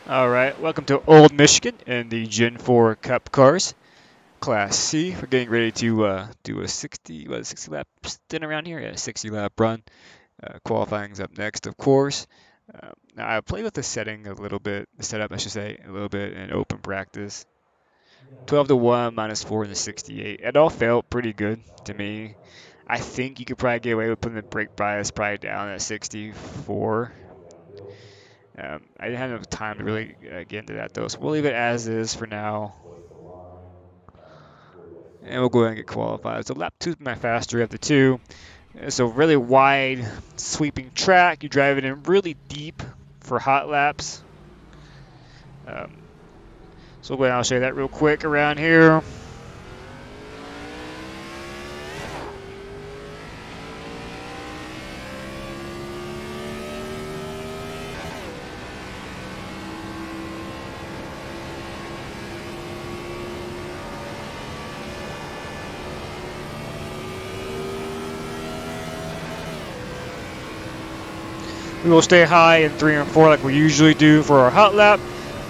All right, welcome to Old Michigan in the Gen 4 Cup cars, Class C. We're getting ready to do a 60 lap stint around here. Yeah, 60 lap run. Qualifying's up next, of course. Now I played with the setting a little bit, the setup, I should say, a little bit in open practice. 12 to 1, -4 in the 68. It all felt pretty good to me. I think you could probably get away with putting the brake bias probably down at 64. I didn't have enough time to really get into that though, so we'll leave it as is for now. And we'll go ahead and get qualified. So lap 2 is my faster of the two. So really wide sweeping track. You drive it in really deep for hot laps. So we'll go ahead and I'll show you that real quick around here. We will stay high in 3 and 4 like we usually do for our hot lap,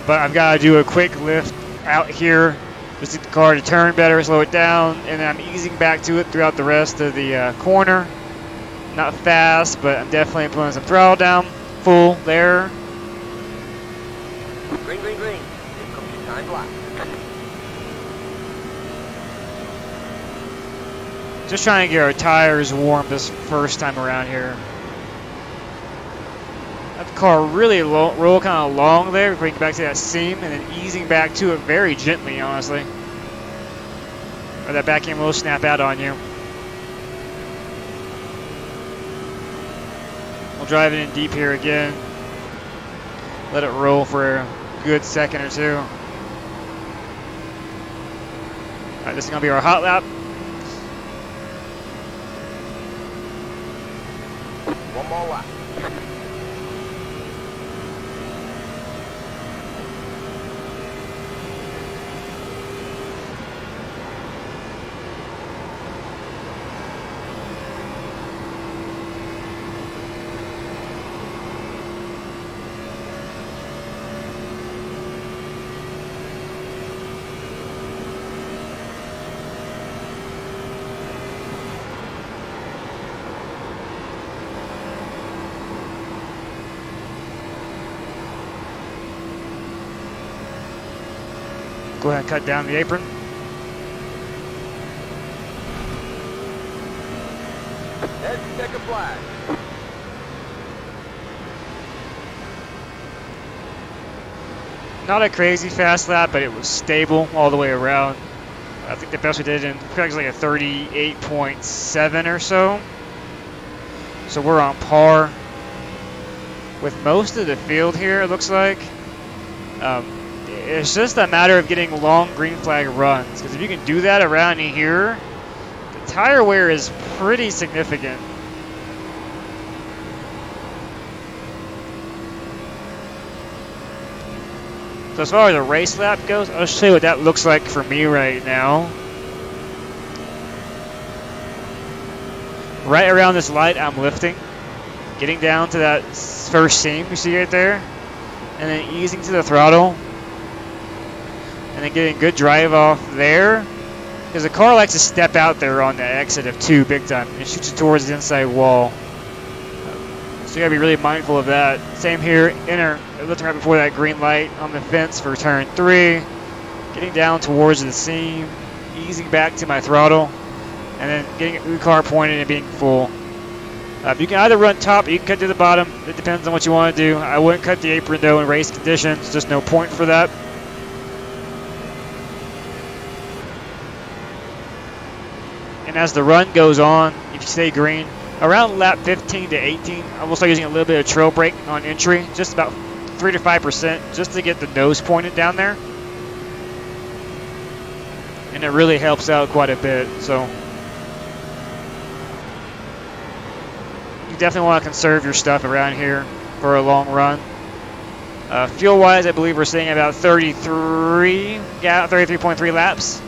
but I've got to do a quick lift out here just to get the car to turn better, slow it down, and then I'm easing back to it throughout the rest of the corner. Not fast, but I'm definitely putting some throttle down, full there. Green, green, green. Here comes your time lap. Just trying to get our tires warm this first time around here. That car really roll kind of long there before you get back to that seam, and then easing back to it very gently, honestly. Or that back end will snap out on you. We'll drive it in deep here again. Let it roll for a good second or two. All right, this is gonna be our hot lap. One more lap. Go ahead and cut down the apron. Head checker flag. Not a crazy fast lap, but it was stable all the way around. I think the best we did in was like a 38.7 or so. So we're on par with most of the field here, it looks like. It's just a matter of getting long green flag runs, because if you can do that around here, the tire wear is pretty significant. So as far as a race lap goes, I'll show you what that looks like for me right now. Right around this light, I'm lifting, getting down to that first seam you see right there, and then easing to the throttle, and then getting good drive off there, because the car likes to step out there on the exit of 2 big time. It shoots it towards the inside wall. So you gotta be really mindful of that. Same here, lifting right before that green light on the fence for turn 3, getting down towards the seam, easing back to my throttle, and then getting the car pointed and being full. You can either run top or you can cut to the bottom. It depends on what you want to do. I wouldn't cut the apron though in race conditions. Just no point for that. And as the run goes on, if you stay green, around lap 15 to 18, I will start using a little bit of trail brake on entry, just about 3 to 5%, just to get the nose pointed down there. And it really helps out quite a bit. So you definitely want to conserve your stuff around here for a long run. Fuel-wise, I believe we're sitting at about 33.3 laps.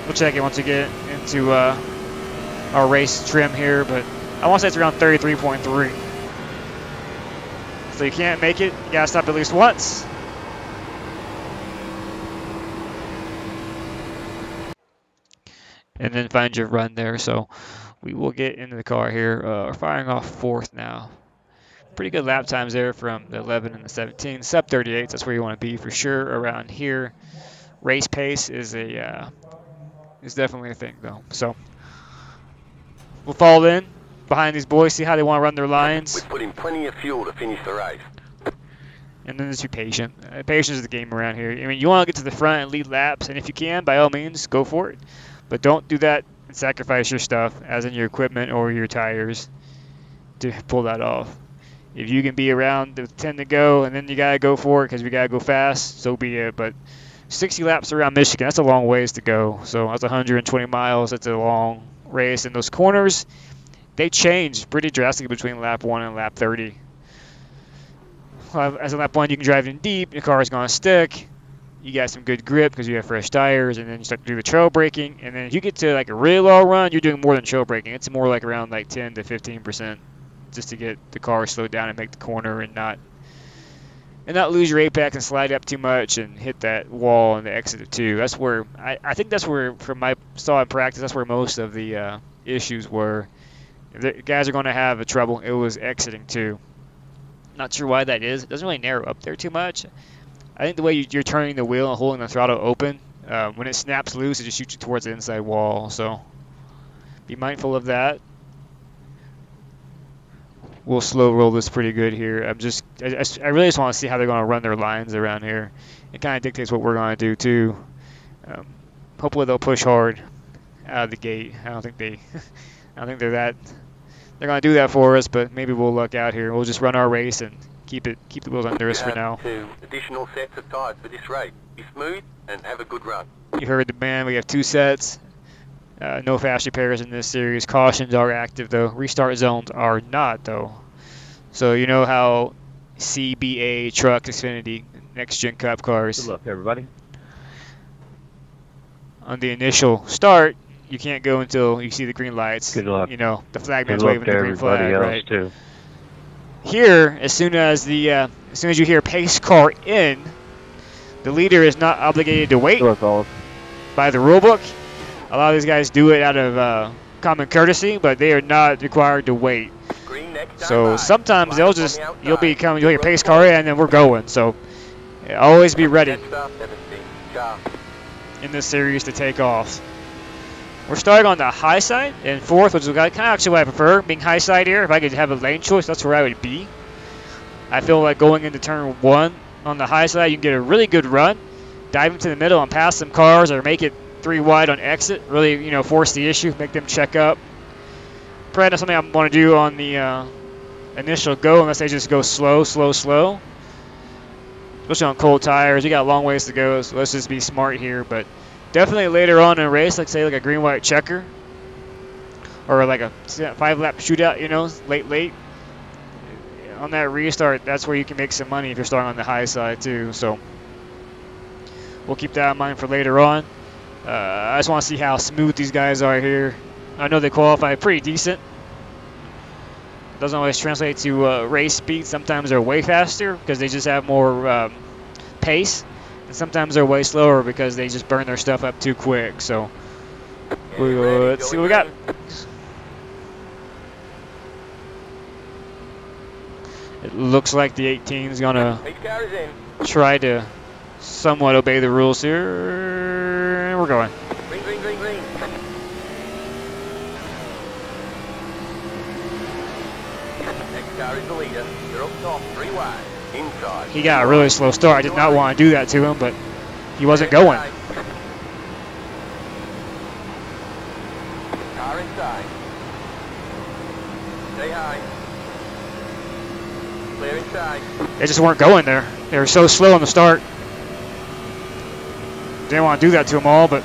We'll check it once we get into our race trim here, but I want to say it's around 33.3. So you can't make it. You gotta stop at least once. And then find your run there. So we will get into the car here. We're firing off fourth now. Pretty good lap times there from the 11 and the 17. Sub 38, that's where you want to be for sure around here. Race pace is definitely a thing though. So we'll fall in behind these boys, see how they want to run their lines. We put in plenty of fuel to finish the race. And then just be patient. Patience is the game around here. I mean, you want to get to the front and lead laps, and if you can, by all means, go for it. But don't do that and sacrifice your stuff, as in your equipment or your tires, to pull that off. If you can be around with 10 to go, and then you got to go for it because we got to go fast, so be it. But 60 laps around Michigan, that's a long ways to go. So that's 120 miles. That's a long race. And those corners, they change pretty drastically between lap 1 and lap 30. As a lap 1, you can drive in deep. Your car is going to stick. You got some good grip because you have fresh tires, and then you start to do the trail braking. And then if you get to like a really low run, you're doing more than trail braking. It's more like around like 10 to 15%. Just to get the car slowed down and make the corner and not lose your apex and slide up too much and hit that wall and the exit of 2. That's where I think that's where, from my saw in practice, that's where most of the issues were. The guys are going to have a trouble. It was exiting 2. Not sure why that is. It doesn't really narrow up there too much. I think the way you're turning the wheel and holding the throttle open, when it snaps loose, it just shoots you towards the inside wall. So be mindful of that. We'll slow roll this pretty good here. I really just want to see how they're going to run their lines around here. It kind of dictates what we're going to do too. Hopefully they'll push hard out of the gate. I don't think they're that. They're going to do that for us, but maybe we'll luck out here. We'll just run our race and keep the wheels under us for now. 2 additional sets of tires for this race. Be smooth and have a good run. You heard the man. We have 2 sets. No fast repairs in this series. Cautions are active, though. Restart zones are not, though. So you know how CBA, Truck, Xfinity, Next Gen Cup cars. Good luck, everybody. On the initial start, you can't go until you see the green lights. Good luck. You know, the flagman's waving the green flag, right? Too. Here, as soon as you hear pace car in, the leader is not obligated to wait. Good luck, all. By the rule book. A lot of these guys do it out of common courtesy, but they are not required to wait. So sometimes you'll hear pace car in, and then we're going. So always be ready in this series to take off. We're starting on the high side in 4th, which is kind of actually what I prefer, being high side here. If I could have a lane choice, that's where I would be. I feel like going into turn 1 on the high side, you can get a really good run, dive into the middle and pass some cars, or make it 3 wide on exit. Really, force the issue, make them check up. Probably not something I want to do on the initial go unless they just go slow. Especially on cold tires. You got a long ways to go, so let's just be smart here. But definitely later on in a race, like say like a green-white checker or like a 5-lap shootout, late. On that restart, that's where you can make some money if you're starting on the high side too. So we'll keep that in mind for later on. I just want to see how smooth these guys are here. I know they qualify pretty decent. Doesn't always translate to race speed. Sometimes they're way faster because they just have more pace. And sometimes they're way slower because they just burn their stuff up too quick. So let's see what we got. It looks like the 18 is going to try to somewhat obey the rules here. We're going. Green. Next car is the leader. They're up top, 3 wide. Inside. He got a really slow start. I did not want to do that to him, but he wasn't going. Car inside. Stay high. Clear inside. They just weren't going there. They were so slow on the start. Didn't want to do that to them all, but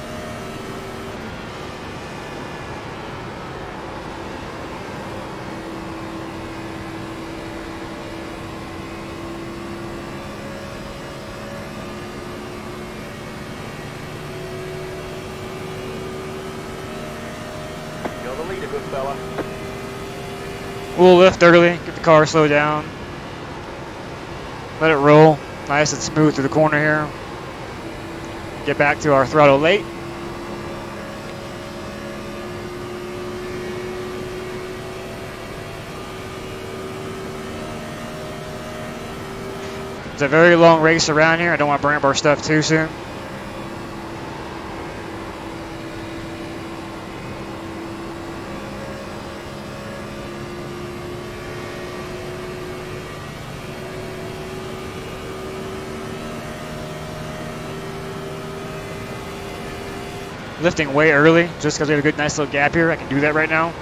You're the leader, good fella. we'll lift early, get the car slowed down. Let it roll. Nice and smooth through the corner here. Get back to our throttle late. It's a very long race around here. I don't want to burn up our stuff too soon. Lifting way early just because we have a good nice little gap here. I can do that right now.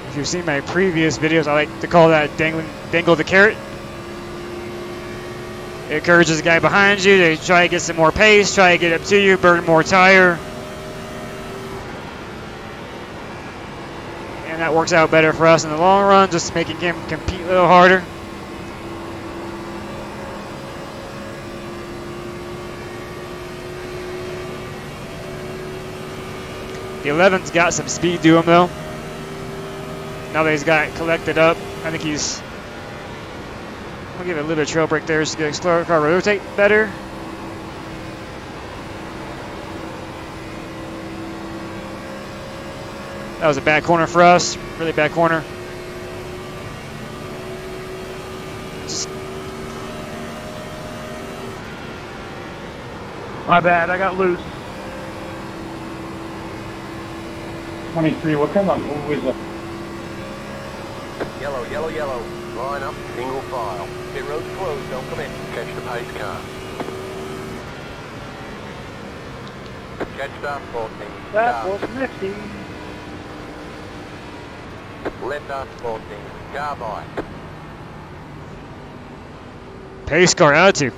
If you've seen my previous videos, I like to call that dangle the carrot. It encourages the guy behind you to try to get some more pace, try to get up to you, burn more tire. And that works out better for us in the long run, just making him compete a little harder. The 11's got some speed to him though. Now that he's got it collected up, I think he's... I'll give it a little bit of trail brake there just to get the car rotate better. That was a bad corner for us, really bad corner. My bad, I got loose. 23, what kind of move is it? Yellow, yellow, yellow. Line up, single file. Pit road's closed, don't come in. Catch the pace car. Catch start 14. That was nifty. Left arm 14. Car by. Pace car attitude.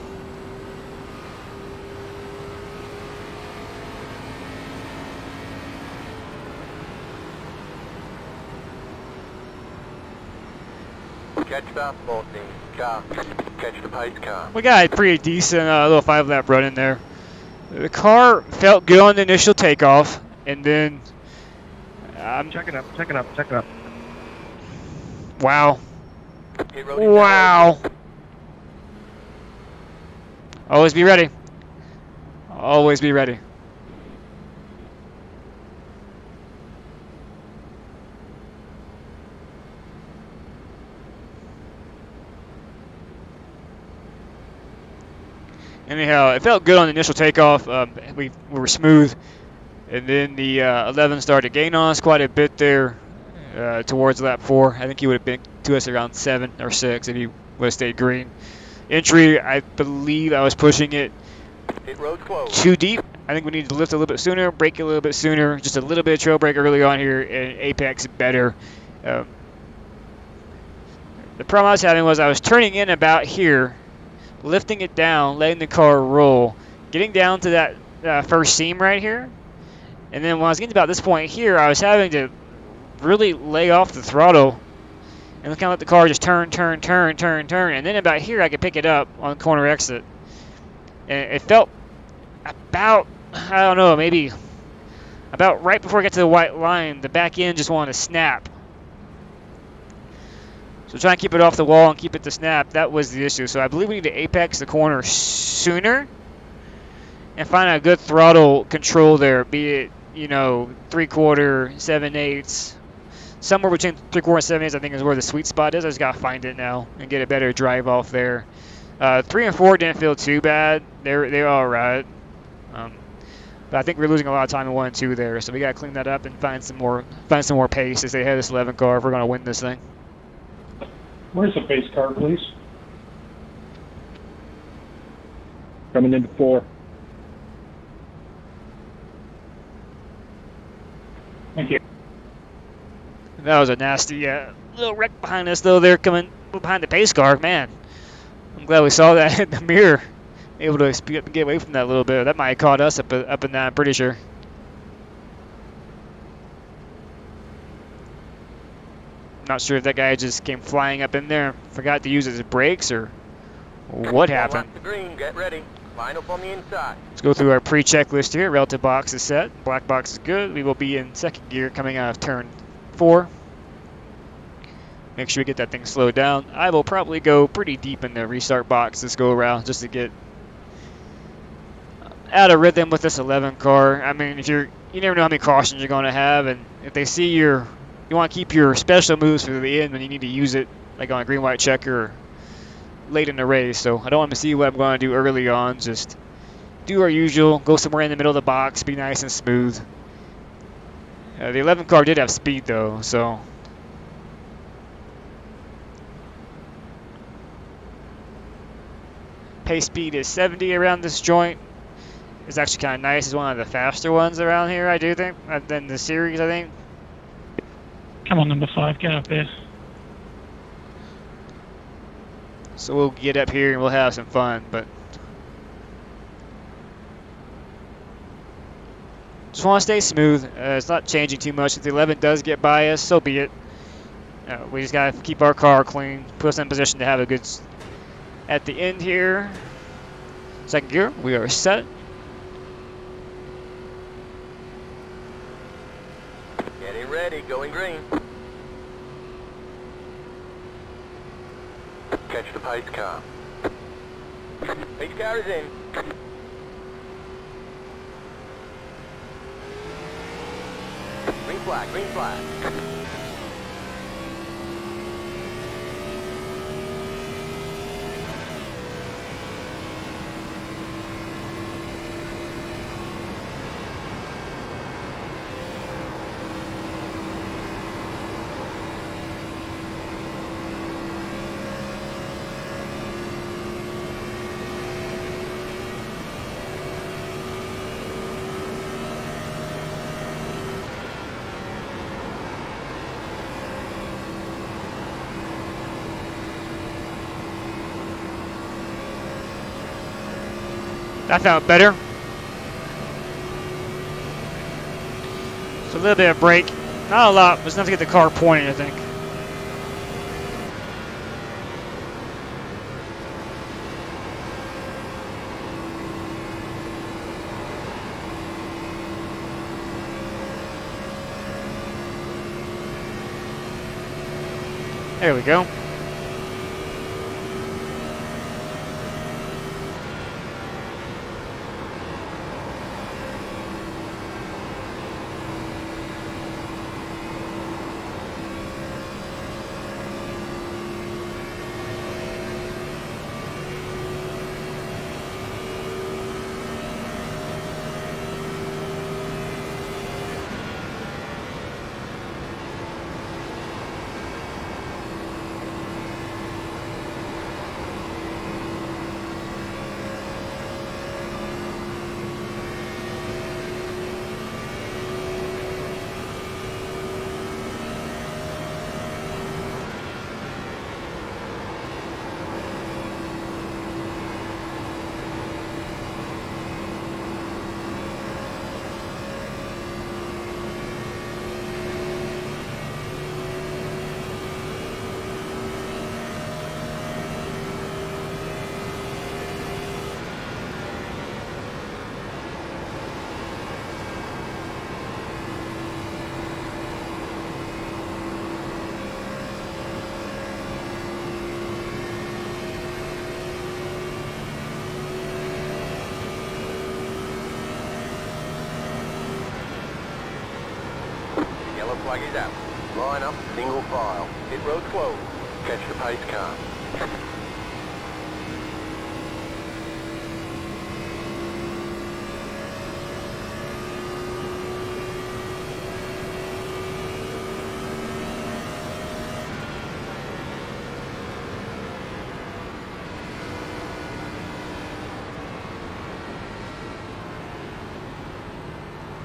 Catch start 14. Car. Catch the pace car. We got a pretty decent little 5-lap run in there. The car felt good on the initial takeoff, and then... check it up, check it up, check it up. Wow. Wow. Always be ready. Always be ready. Anyhow, it felt good on the initial takeoff. We were smooth, and then the 11 started to gain on us quite a bit there towards lap 4. I think he would have been to us around 7 or 6 if he would have stayed green. Entry, I believe I was pushing it too deep. I think we needed to lift a little bit sooner, brake a little bit sooner, just a little bit of trail brake early on here, and apex better. The problem I was having was I was turning in about here, lifting it down, letting the car roll, getting down to that first seam right here, and then when I was getting to about this point here, I was having to really lay off the throttle and kind of let the car just turn, and then about here I could pick it up on corner exit. And it felt about, I don't know, maybe about right before I got to the white line, the back end just wanted to snap. So trying to keep it off the wall and keep it to snap, that was the issue. So I believe we need to apex the corner sooner and find a good throttle control there, be it, you know, 3/4, 7/8, somewhere between 3/4 and 7/8 I think is where the sweet spot is. I just got to find it now and get a better drive off there. 3 and 4 didn't feel too bad. They're all right. But I think we're losing a lot of time in 1 and 2 there. So we got to clean that up and find some more pace as they head this 11 car if we're going to win this thing. Where's the pace car, please? Coming into 4. Thank you. That was a nasty little wreck behind us, though. They're coming behind the pace car. Man, I'm glad we saw that in the mirror. Able to speed up and get away from that a little bit. That might have caught us up in that, I'm pretty sure. Not sure if that guy just came flying up in there, forgot to use his brakes, or what happened. Green, get ready. Line up on the inside. Let's go through our pre-checklist here. Relative box is set. Black box is good. We will be in second gear coming out of turn 4. make sure we get that thing slowed down. I will probably go pretty deep in the restart box this go around just to get out of rhythm with this 11 car. I mean, you never know how many cautions you're going to have, and if they see you want to keep your special moves for the end when you need to use it, like on a green white checker or late in the race. So I don't want to see what I'm going to do early on. Just do our usual, go somewhere in the middle of the box, be nice and smooth. The 11 car did have speed though, so pace speed is 70 around this joint. It's actually kind of nice. It's one of the faster ones around here, I do think, than the series, I think. Come on, number 5, get up here. So we'll get up here and we'll have some fun, but just want to stay smooth. It's not changing too much. If the 11 does get by us, so be it. We just got to keep our car clean, put us in position to have a good at the end here. Second gear, we are set. Getting ready, going green. Catch the pace car. Pace car is in. Green flag, green flag. That felt better. So a little bit of brake. Not a lot, but it's enough to get the car pointing, I think. There we go. Flag is out. Line up, single file. Pit road closed. Catch the pace car.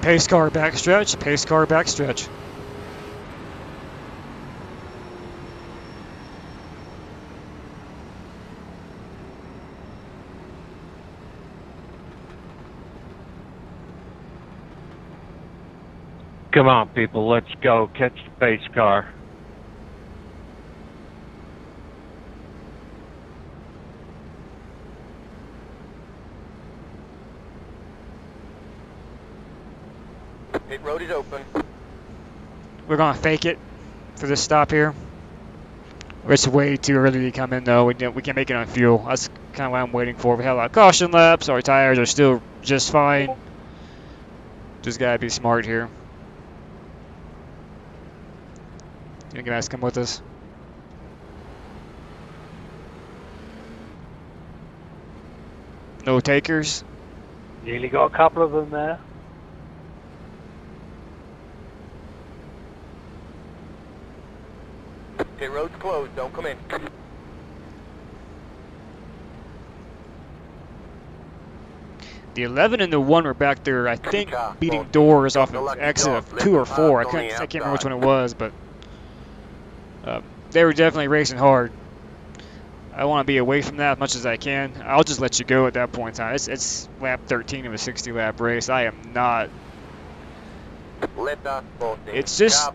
Pace car backstretch, pace car backstretch. Come on, people, let's go. Catch the pace car. Pit road is open. We're going to fake it for this stop here. It's way too early to come in though. We can't make it on fuel. That's kind of what I'm waiting for. We have a lot of caution laps. Our tires are still just fine. Just gotta be smart here. You guys come with us? No takers? Nearly got a couple of them there. Pit road's closed. Don't come in. The 11 and the 1 were back there, I think, beating doors off of exit of 2 or 4. I can't remember which one it was, but they were definitely racing hard. I want to be away from that as much as I can. I'll just let you go at that point in time. It's lap 13 of a 60-lap race. I am not. It's just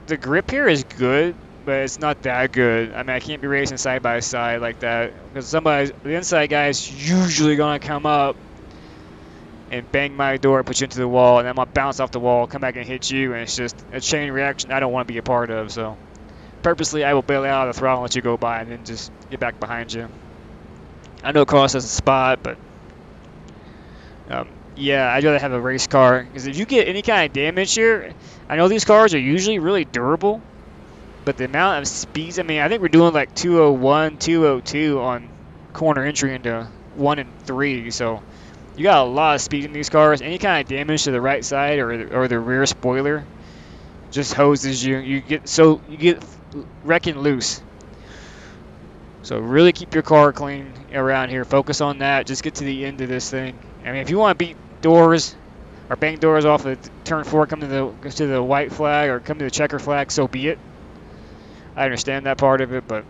the grip here is good, but it's not that good. I mean, I can't be racing side by side like that because the inside guy is usually gonna come up and bang my door, put you into the wall, and then I'm gonna bounce off the wall, come back and hit you, and it's just a chain reaction I don't want to be a part of. So purposely, I will bail out of the throttle and let you go by, and then just get back behind you. I know Cross has a spot, but yeah, I'd rather have a race car because if you get any kind of damage here, I know these cars are usually really durable, but the amount of speeds, I mean, I think we're doing like 201, 202 on corner entry into 1 and 3, so you got a lot of speed in these cars. Any kind of damage to the right side or the rear spoiler just hoses you. You get wrecking loose. So really keep your car clean around here. Focus on that. Just get to the end of this thing. I mean, if you want to beat doors or bang doors off of turn 4, come to the white flag or come to the checker flag, so be it. I understand that part of it, but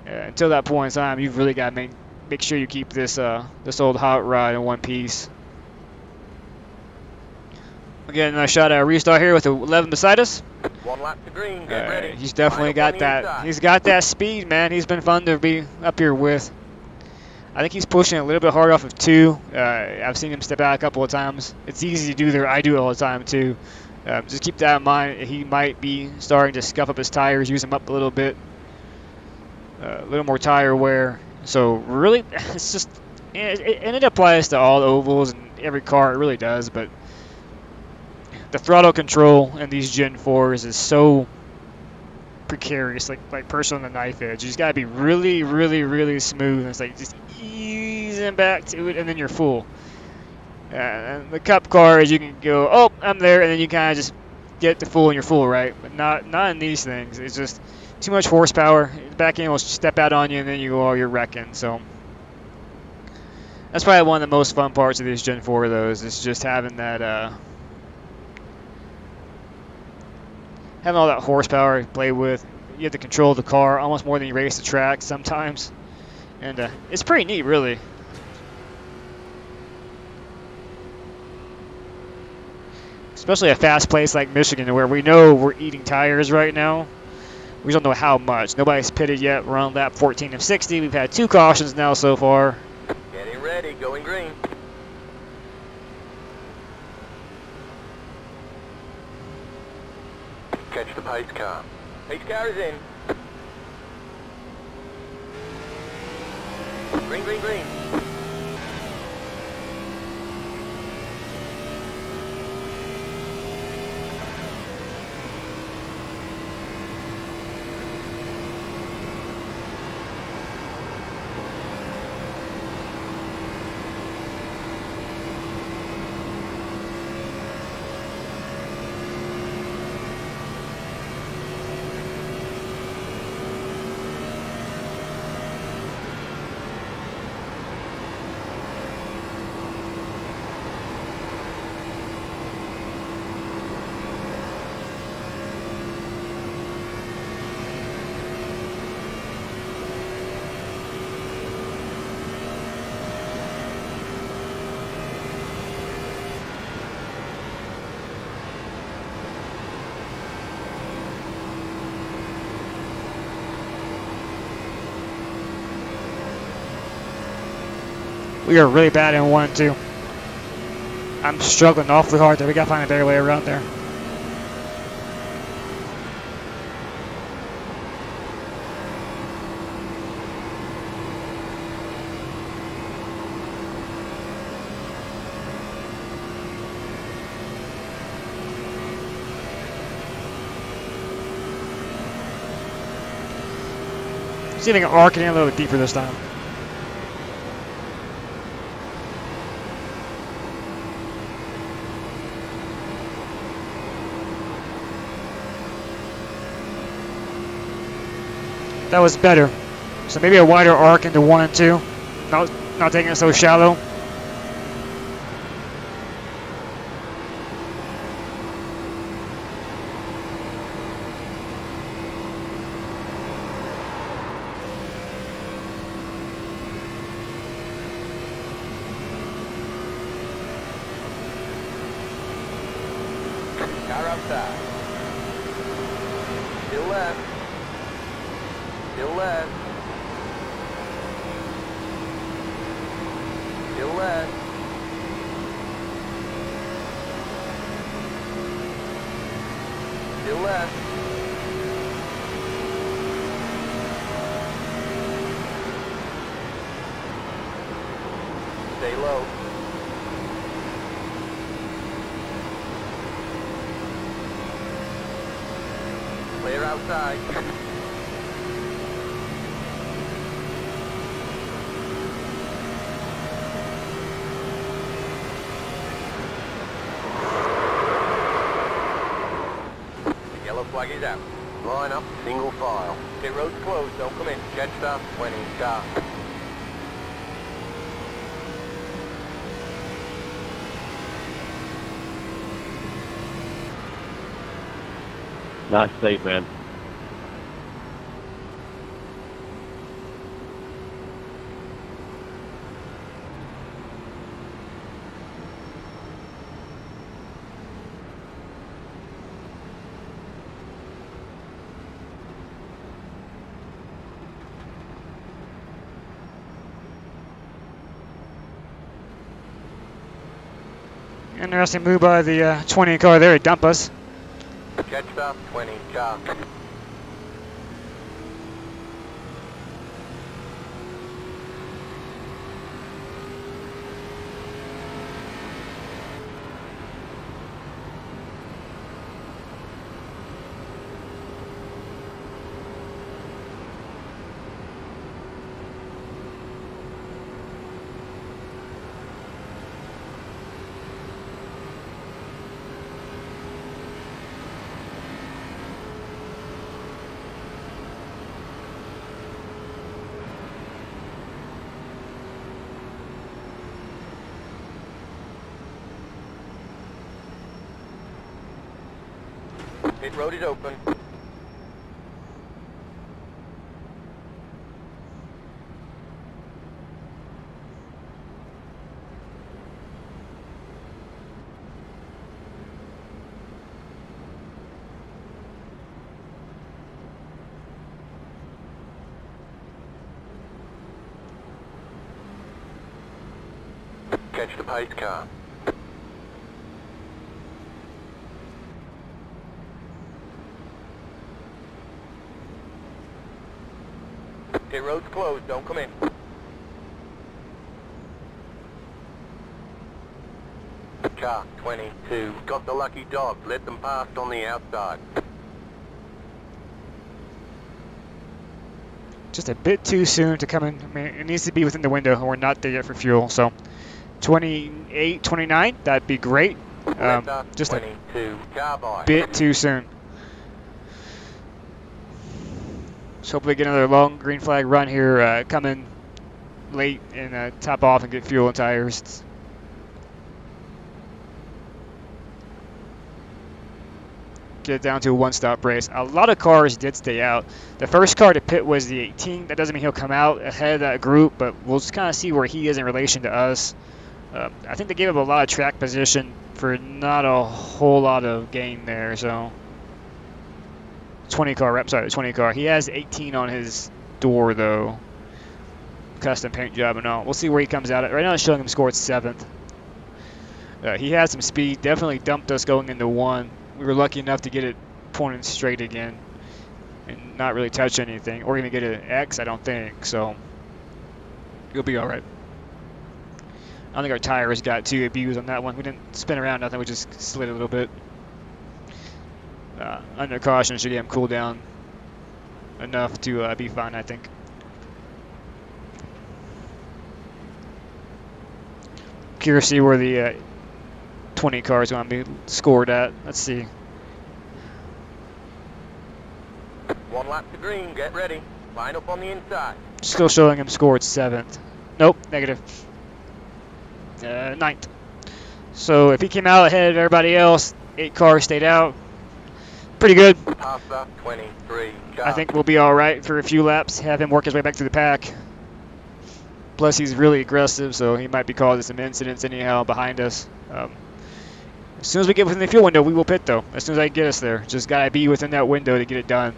until that point in time, you've really got to make sure you keep this old hot rod in one piece. Again, a shot at a restart here with the 11 beside us. 1 lap to green. Get ready. He's definitely got that. He's got that speed, man. He's been fun to be up here with. I think he's pushing a little bit hard off of 2. I've seen him step out a couple of times. It's easy to do there. I do it all the time too. Just keep that in mind. He might be starting to scuff up his tires, use them up a little bit. A little more tire wear. So really, it's just, and it applies to all the ovals and every car. It really does. But the throttle control in these Gen 4s is so precarious, like person on the knife edge. You just gotta be really, really, really smooth. And it's like just easing back to it, and then you're full. And the cup cars, you can go, oh, I'm there, and then you kind of just get to full, and you're full, right? But not in these things. It's just too much horsepower. The back end will step out on you, and then you go, oh, you're wrecking. So that's probably one of the most fun parts of these Gen 4 of those. Is just having that, having all that horsepower to play with. You have to control the car almost more than you race the track sometimes, and it's pretty neat, really. Especially a fast place like Michigan, where we know we're eating tires right now. We just don't know how much. Nobody's pitted yet. We're on lap 14 of 60. We've had 2 cautions now so far. Getting ready, going green. Catch the pace car. Pace car is in. Green, green, green. We are really bad in 1 and 2. I'm struggling awfully hard there. We gotta find a better way around there. See if I can arc it in a little bit deeper this time. That was better. So maybe a wider arc into 1 and 2. Not taking it so shallow. Car outside. Still left. Still left. Still left. Still left. Stay low. Clear outside. Yellow flag is out. Line up, single file. Pit road's closed, don't come in. Jet stop, 20, car. Nice save, man. Interesting move by the 20 car there to dump us. Jet stop, 20, car. Pit road is open. Catch the pace car. Pit road's closed, don't come in. Car 22, got the lucky dog, let them pass on the outside. Just a bit too soon to come in. I mean, it needs to be within the window, and we're not there yet for fuel. So 28, 29, that'd be great. Just 22, car by. bit too soon. So hopefully get another long green flag run here, come in late and top off and get fuel and tires. Get it down to a one-stop race. A lot of cars did stay out. The first car to pit was the 18. That doesn't mean he'll come out ahead of that group, but we'll just kind of see where he is in relation to us. I think they gave up a lot of track position for not a whole lot of gain there, so 20 car, sorry, the 20 car. He has 18 on his door though. Custom paint job and all. We'll see where he comes out at. Right now it's showing him scored 7th. He has some speed, definitely dumped us going into 1. We were lucky enough to get it pointing straight again and not really touch anything or even get an X, I don't think, so you'll be all right. I don't think our tires got too abused on that one. We didn't spin around nothing, we just slid a little bit. Under caution should get him cool down enough to be fine, I think. here to see where the 20 car is going to be scored at. Let's see. 1 lap to green, get ready. Line up on the inside. Still showing him scored 7th. Nope, negative. 9th. So if he came out ahead of everybody else, 8 cars stayed out. Pretty good. Pass that 23. I think we'll be all right for a few laps. Have him work his way back through the pack. Plus, he's really aggressive, so he might be causing some incidents anyhow behind us. As soon as we get within the fuel window, we will pit, though. As soon as I get us there. Just got to be within that window to get it done.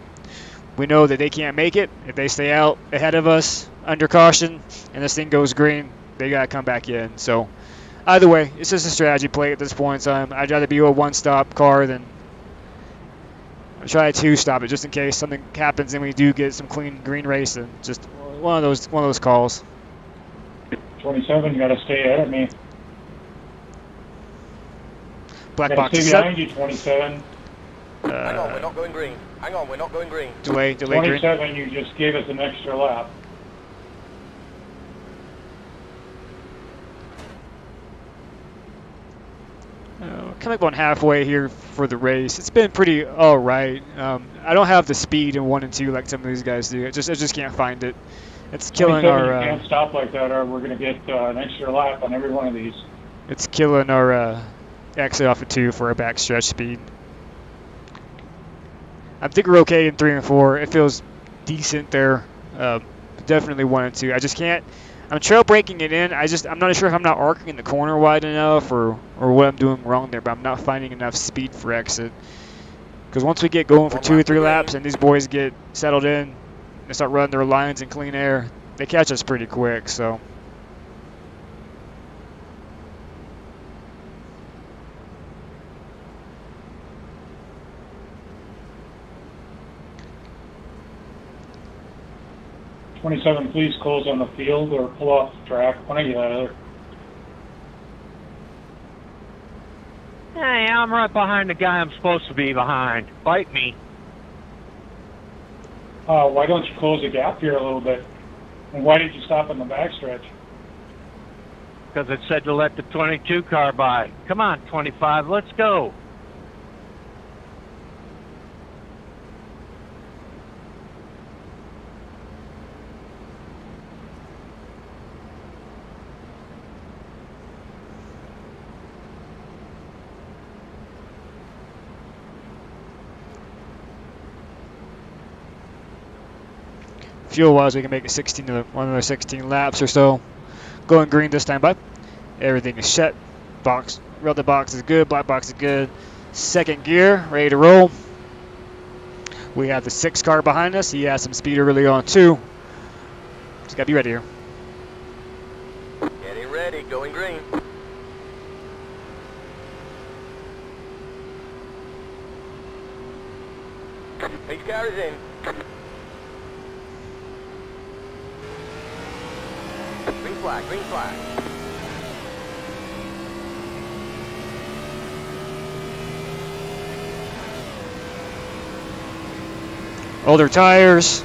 We know that they can't make it. If they stay out ahead of us under caution and this thing goes green, they got to come back in. So either way, it's just a strategy play at this point in time. I'd rather be a one-stop car than try to two-stop it just in case something happens and we do get some clean green racing. Just one of those calls. 27, you got to stay ahead of me. Black box stay is behind set. you, 27. Hang on, we're not going green. Hang on, we're not going green. Delay green. 27, you just gave us an extra lap. Coming up on halfway here for the race. It's been pretty all right. I don't have the speed in 1 and 2 like some of these guys do. I just can't find it. It's killing 27, our. you can't stop like that, or we're going to get an extra lap on every one of these. It's killing our exit off of 2 for our backstretch speed. I think we're okay in 3 and 4. It feels decent there. Definitely 1 and 2. I just can't. I'm trail breaking it in. I'm not sure if I'm not arcing in the corner wide enough or what I'm doing wrong there, but I'm not finding enough speed for exit. Because once we get going for 2 or 3 laps and these boys get settled in and start running their lines in clean air, they catch us pretty quick. So. "27, please close on the field or pull off the track, one of you other." Hey, I'm right behind the guy I'm supposed to be behind. Fight me. Why don't you close the gap here a little bit? And why did you stop in the backstretch? Because it said to let the 22 car by. Come on, 25, let's go. Fuel-wise, we can make it another 16 laps or so. Going green this time, bud. Everything is set. Red box is good. Black box is good. Second gear, ready to roll. We have the 6 car behind us. He has some speed early on too. Just gotta be ready here. Getting ready, going green. Pace car is in. Green flag, green flag. Older tires.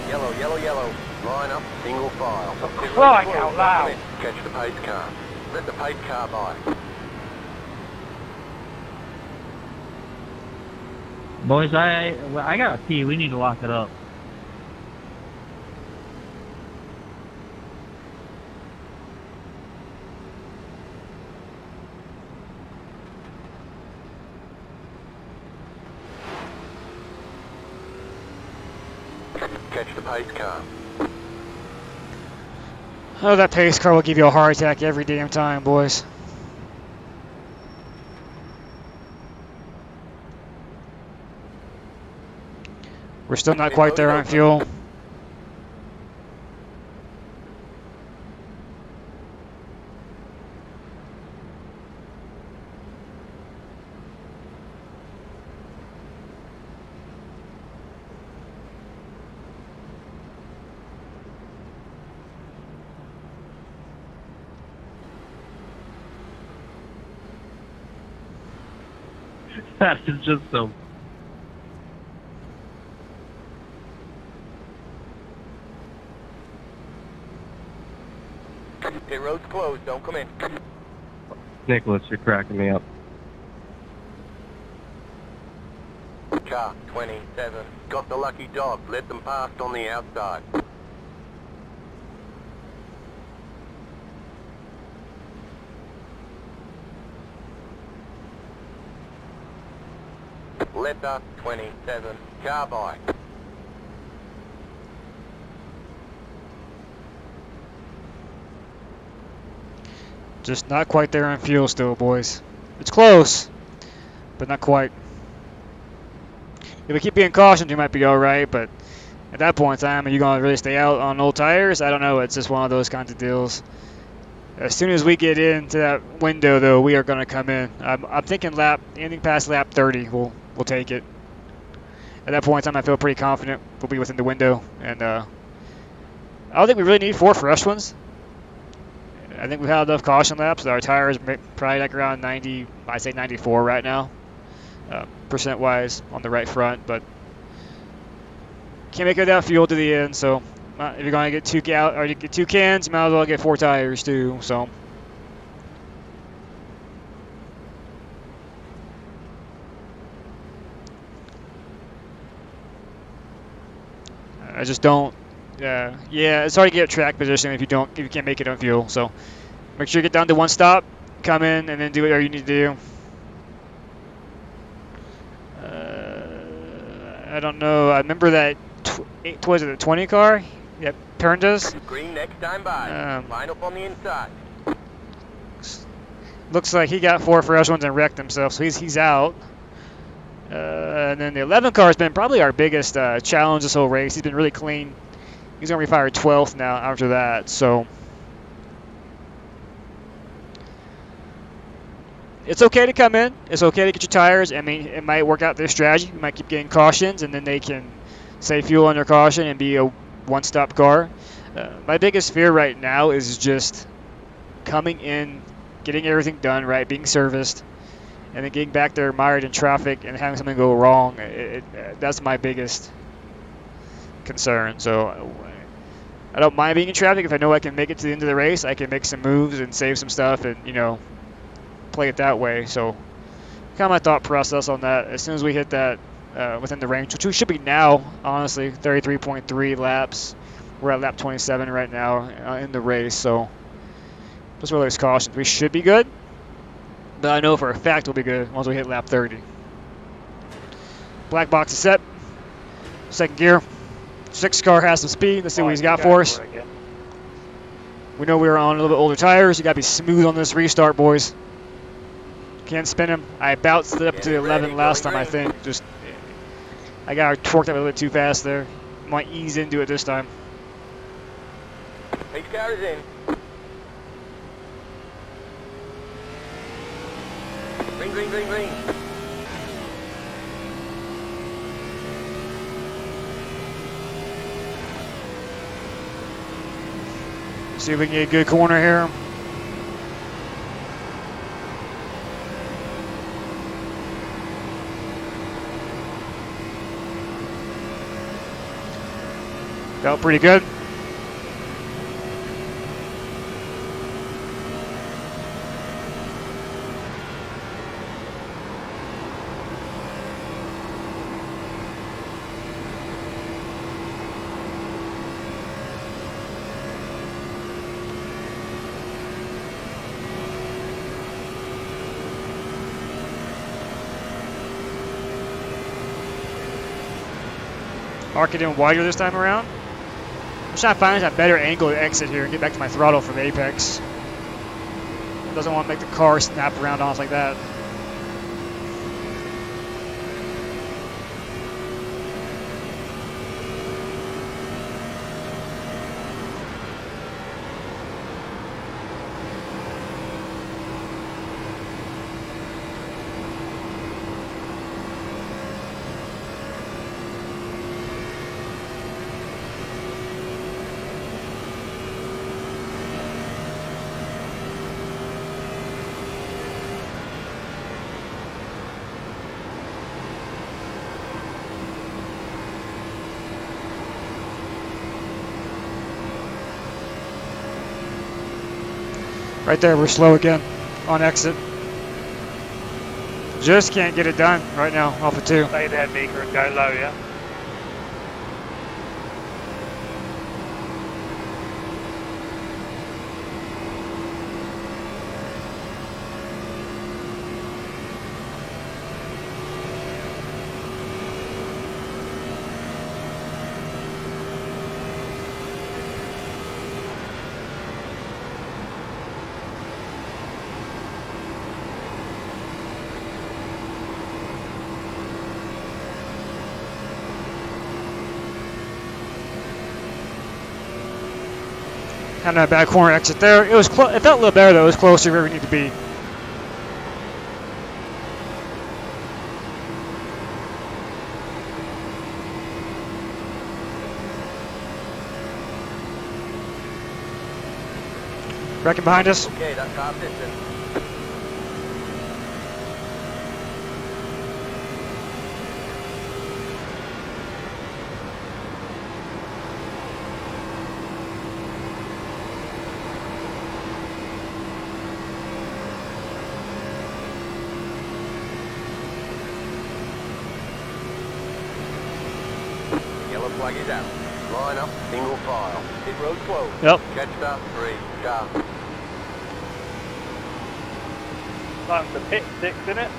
Yellow, yellow, yellow. Line up, single file. Crying out loud. Catch the pace car. Let the pace car by. Boys, I got a pee. We need to lock it up. Catch the pace car. Oh, that pace car will give you a heart attack every damn time, boys. We're still not quite there on fuel. That is just so. Pit road's closed. Don't come in. Nicholas, you're cracking me up. Car 27. Got the lucky dog. Let them past on the outside. Letter 27. Car by. Just not quite there on fuel still, boys. It's close, but not quite. If we keep being cautious, we might be all right, but at that point in time, are you going to really stay out on old tires? I don't know. It's just one of those kinds of deals. As soon as we get into that window, though, we are going to come in. I'm thinking anything past lap 30, we'll take it. At that point in time, I feel pretty confident we'll be within the window. And I don't think we really need 4 fresh ones. I think we've had enough caution laps. Our tires probably like around 90, I'd say 94 right now, percent-wise on the right front. But can't make it without fuel to the end. So if you're going to get 2 cans, you might as well get 4 tires too. So I just don't. Yeah, it's hard to get track position if you can't make it on fuel. So make sure you get down to 1 stop, come in, and then do whatever you need to do. I don't know. I remember that. Was it the 20 car? Yep, turned us. Green next time by. Line up on the inside. Looks like he got 4 fresh ones and wrecked himself, so he's out. And then the 11 car has been probably our biggest challenge this whole race. He's been really clean. He's going to be fired 12th now after that, so it's okay to come in. It's okay to get your tires. I mean, it might work out their strategy. You might keep getting cautions, and then they can save fuel under caution and be a one-stop car. My biggest fear right now is just coming in, getting everything done right, being serviced, and then getting back there mired in traffic and having something go wrong. That's my biggest concern. So I don't mind being in traffic if I know I can make it to the end of the race. I can make some moves and save some stuff and, play it that way. So kind of my thought process on that. As soon as we hit that within the range, which we should be now, honestly, 33.3 laps. We're at lap 27 right now in the race. So just with those cautions, we should be good. But I know for a fact we'll be good once we hit lap 30. Black box is set. Second gear. 6 car has some speed. Let's see what he's got for us. We know we were on a little bit older tires. You got to be smooth on this restart, boys. Can't spin him. I about slid up to 11 last time, I think. I got torqued up a little bit too fast there. Might ease into it this time. Pace car is in. Green, green, green, green. See if we can get a good corner here. Felt pretty good. Arc it in wider this time around. I'm trying to find a better angle to exit here and get back to my throttle from the apex. Doesn't want to make the car snap around on us like that. Right there, we're slow again on exit. Just can't get it done right now off of 2. Stay there, Beaker, and go low, yeah? Had that back corner exit there. It was it felt a little better though. It was closer to where we need to be. Wrecking behind us. Okay, that's our distance. Yellow flag is out. Line up, single file. Pit road closed. Yep. Catch start 3, car. Time to pit 6 in it.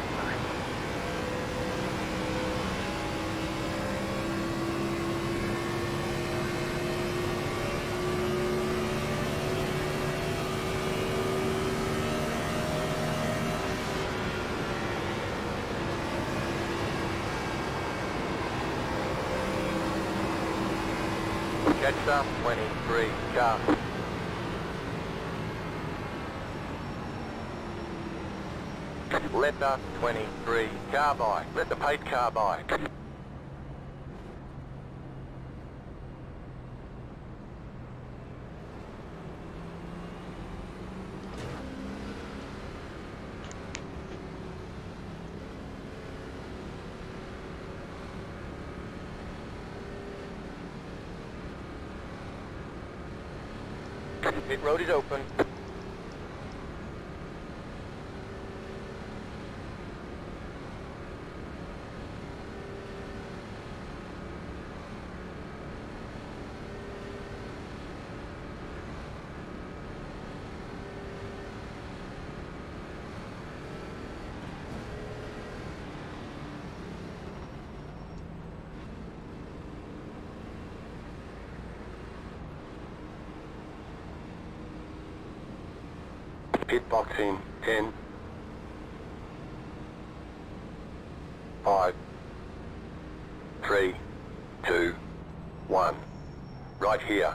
Catch start 23, car. Letter 23, car bike. Let the paid car bike. Pit road is open. Pit box in 10, 5, 3, 2, 1. Right here.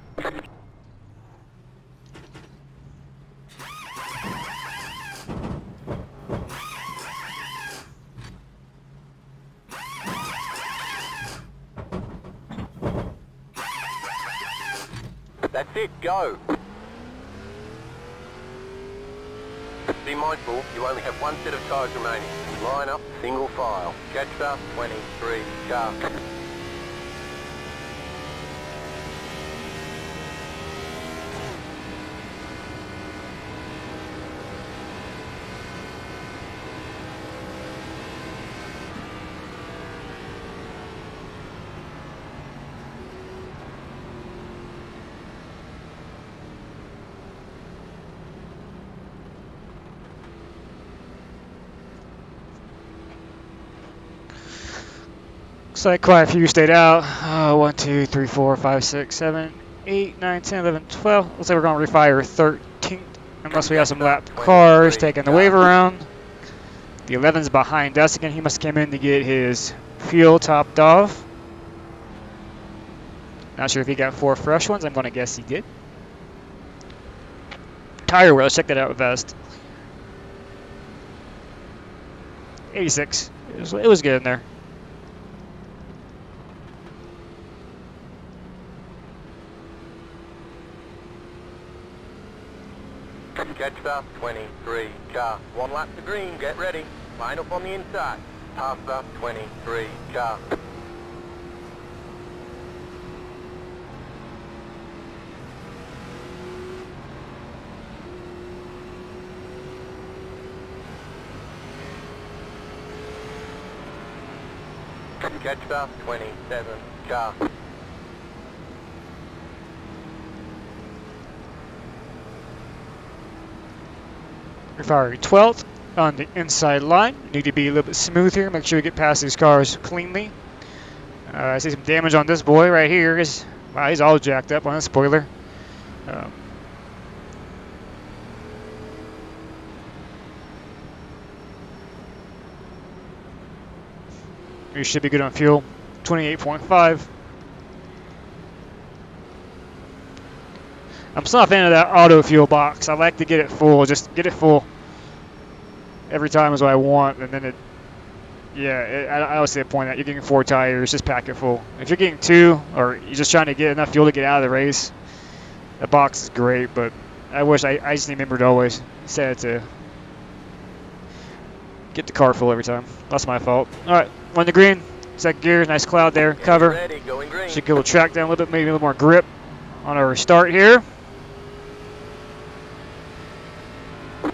That's it, go. Be mindful, you only have one set of tyres remaining. Line up, single file. Catch start 23, car. Looks like quite a few stayed out. 1, 2, 3, 4, 5, 6, 7, 8, 9, 10, 11, 12. Looks like we're going to refire 13th unless we have some lapped cars taking the wave around. The 11's behind us again. He must have come in to get his fuel topped off. Not sure if he got 4 fresh ones. I'm going to guess he did. Tire wear, let's check that out with Vest. 86. It was good in there. Catch start 23, car. 1 lap to green, get ready. Line up on the inside. Pass start 23, car. Catch star 27, car. We're firing 12th on the inside line. Need to be a little bit smooth here. Make sure we get past these cars cleanly. I see some damage on this boy right here. Wow, he's all jacked up on a spoiler. We should be good on fuel. 28.5. I'm still not a fan of that auto fuel box. I like to get it full. Just get it full every time is what I want, and then I don't see the point that you're getting 4 tires. Just pack it full. If you're getting 2, or you're just trying to get enough fuel to get out of the race, the box is great. But I wish I just remembered to always set it to get the car full every time. That's my fault. All right, on the green. Set gear. Nice cloud there. Cover. Ready, going green. Should go track down a little bit, maybe a little more grip on our start here.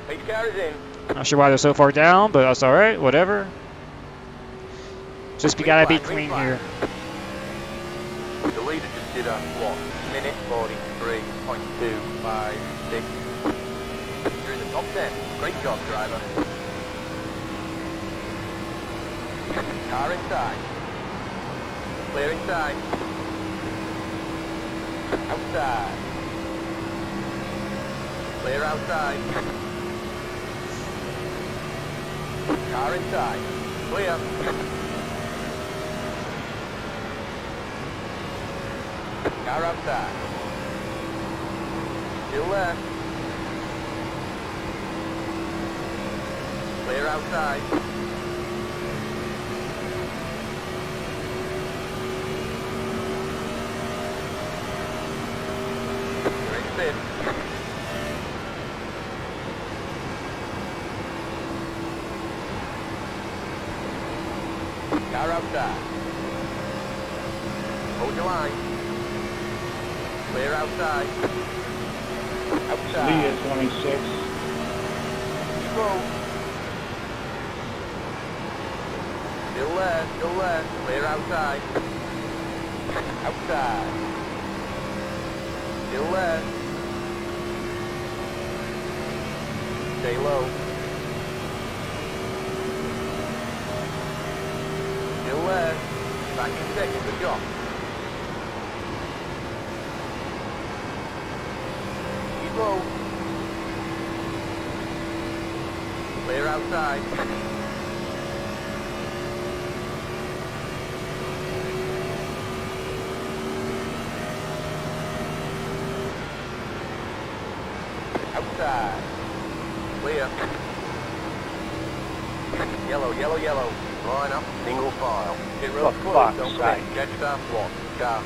Pace car is in. Not sure why they're so far down, but that's all right. Whatever. Just we gotta be clean here. The leader just did a 1 minute 43.256. You're in the top 10. Great job, driver. Car inside. Clear inside. Outside. Clear outside. Car inside. Clear. Car outside. Still there. Clear outside. You're in fifth. Car outside. Hold your line. Clear outside. Outside. Lee is 26. Keep low. Still there, still there. Clear outside. Outside. Still there. Stay low. Still there. Back in second, good job. Keep low. Clear outside. Outside. Clear. Yellow, yellow, yellow. Line up, single file. Get real For close, fuck's don't sake. commit. Catch star 1. Car.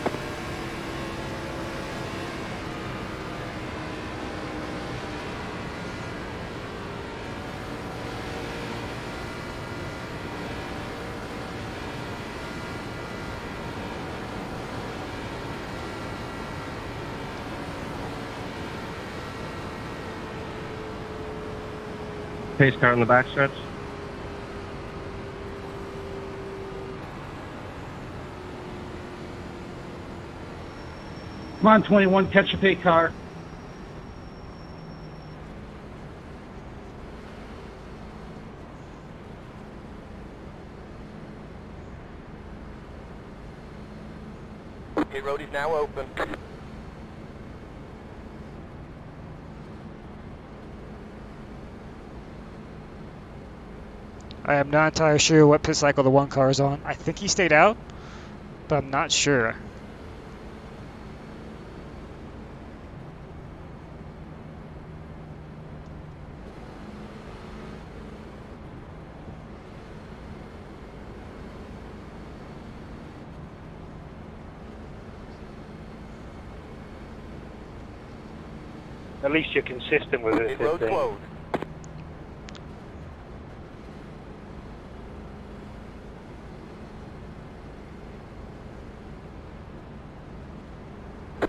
Pace car in the backstretch. Come on, 21, catch a pay car. Pit road is now open. I am not entirely sure what pit cycle the one car is on. I think he stayed out, but I'm not sure. At least you're consistent with it. Pit road closed.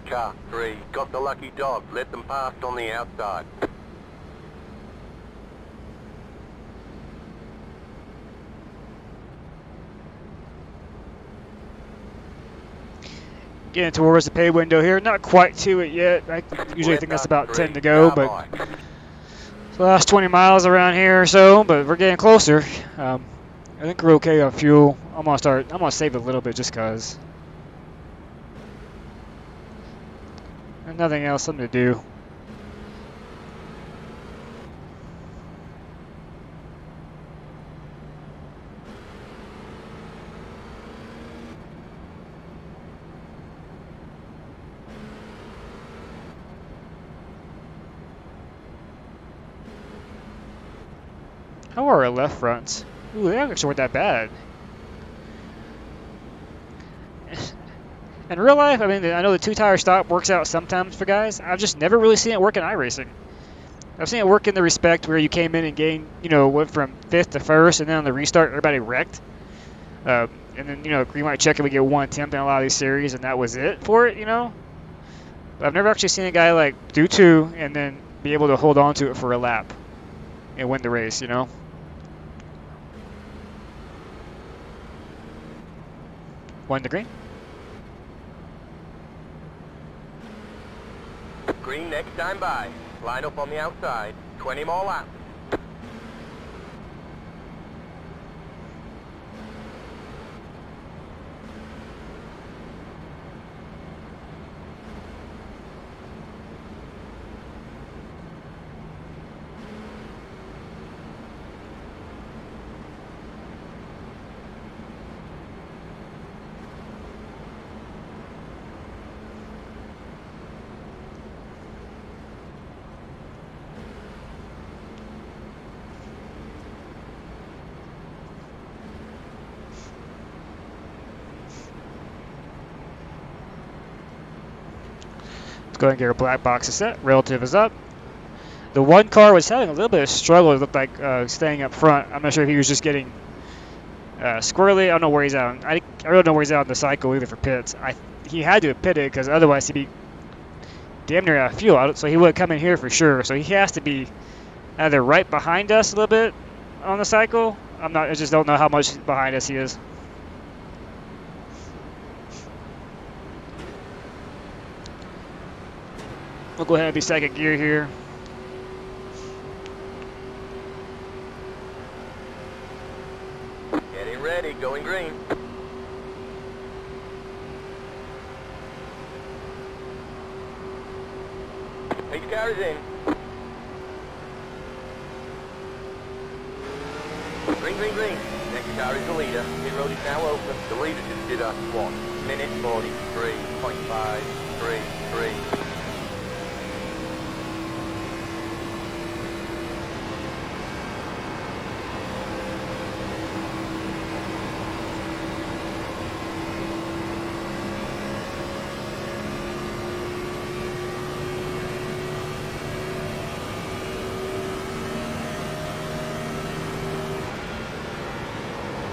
Car 3, got the lucky dog. Let them pass on the outside. Getting towards the pay window here. Not quite to it yet. I usually think that's about 10 to go, but the last 20 miles around here or so, but we're getting closer. I think we're okay on fuel. I'm gonna save a little bit just cause. There's nothing else, something to do. How are our left fronts? Ooh, they actually weren't that bad. In real life, I mean, I know the two-tire stop works out sometimes for guys. I've just never really seen it work in iRacing. I've seen it work in the respect where you came in and gained, went from 5th to 1st, and then on the restart, everybody wrecked. And then, green light check, and we get 1 attempt in a lot of these series, and that was it for it, But I've never actually seen a guy, like, do 2 and then be able to hold on to it for a lap and win the race, One to green. Green next time by. Line up on the outside. 20 more laps. Let's go ahead and get our black boxes set. Relative is up. The one car was having a little bit of struggle. It looked like staying up front. I'm not sure if he was just getting squirrely. I don't know where he's at. I don't know where he's at on the cycle either for pits. He had to have pitted because otherwise he'd be damn near out of fuel. So he would come in here for sure. So he has to be either right behind us a little bit on the cycle. I just don't know how much behind us he is. We'll go ahead and be second gear here. Getting ready, going green. Pace car is in. Green, green, green. Next car is the leader. Pit road is now open. The leader just did a 1 minute 43.533.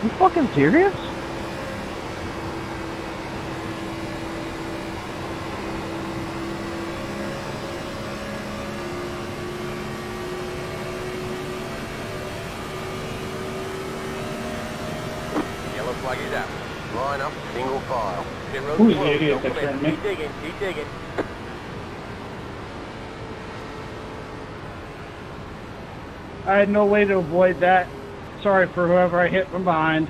You fucking serious? Yellow flag is out. Line up, single file. Pit road Who's closed. the idiot Don't that commit. turned me? Keep digging, keep digging. I had no way to avoid that. Sorry for whoever I hit from behind.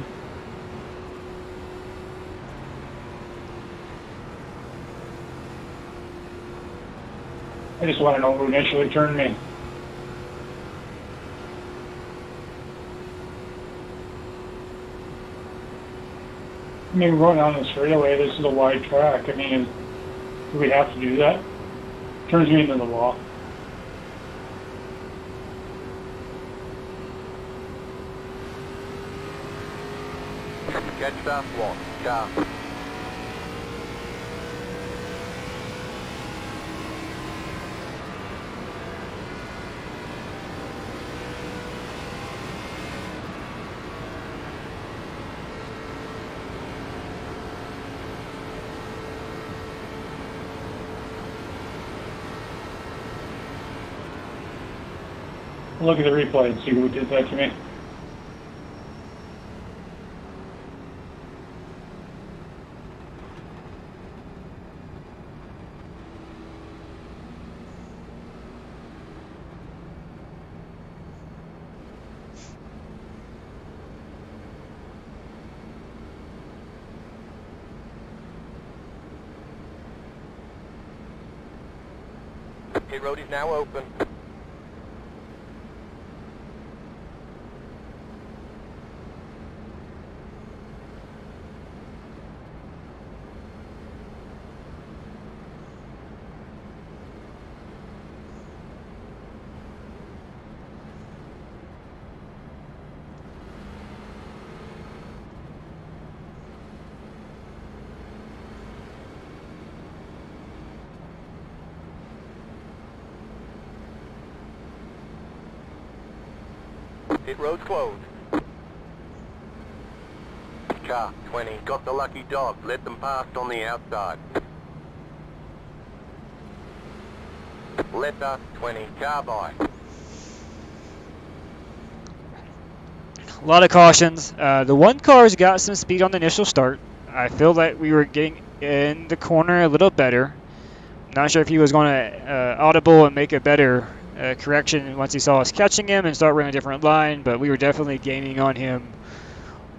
I just want to know who initially turned me. I mean, we're going on the straightaway. This is a wide track. I mean, do we have to do that? Turns me into the wall. Gen4 1, car. Look at the replay and see who did that to me. Pit road is now open. Pit road's closed. Car 20, got the lucky dog. Let them past on the outside. Let us 20, car by. A lot of cautions. The one car's got some speed on the initial start. I feel like we were getting in the corner a little better. Not sure if he was going to audible and make a better correction once he saw us catching him and start running a different line, but we were definitely gaining on him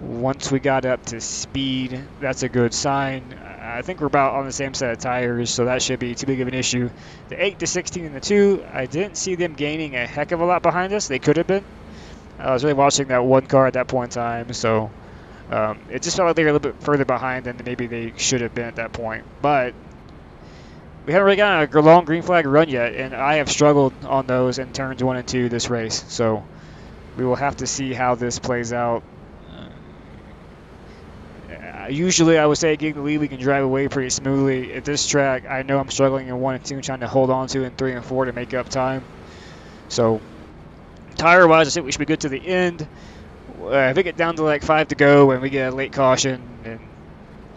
once we got up to speed. That's a good sign. I think we're about on the same set of tires, so that should be too big of an issue. The 8 to 16 and the 2, I didn't see them gaining a heck of a lot behind us. They could have been. I was really watching that one car at that point in time, so it just felt like they were a little bit further behind than maybe they should have been at that point. But we haven't really gotten a long green flag run yet, and I have struggled on those in turns 1 and 2 this race. So we will have to see how this plays out. Usually I would say getting the lead, we can drive away pretty smoothly. At this track, I know I'm struggling in 1 and 2 and trying to hold on to in 3 and 4 to make up time. So tire-wise, I think we should be good to the end. If we get down to like 5 to go and we get a late caution and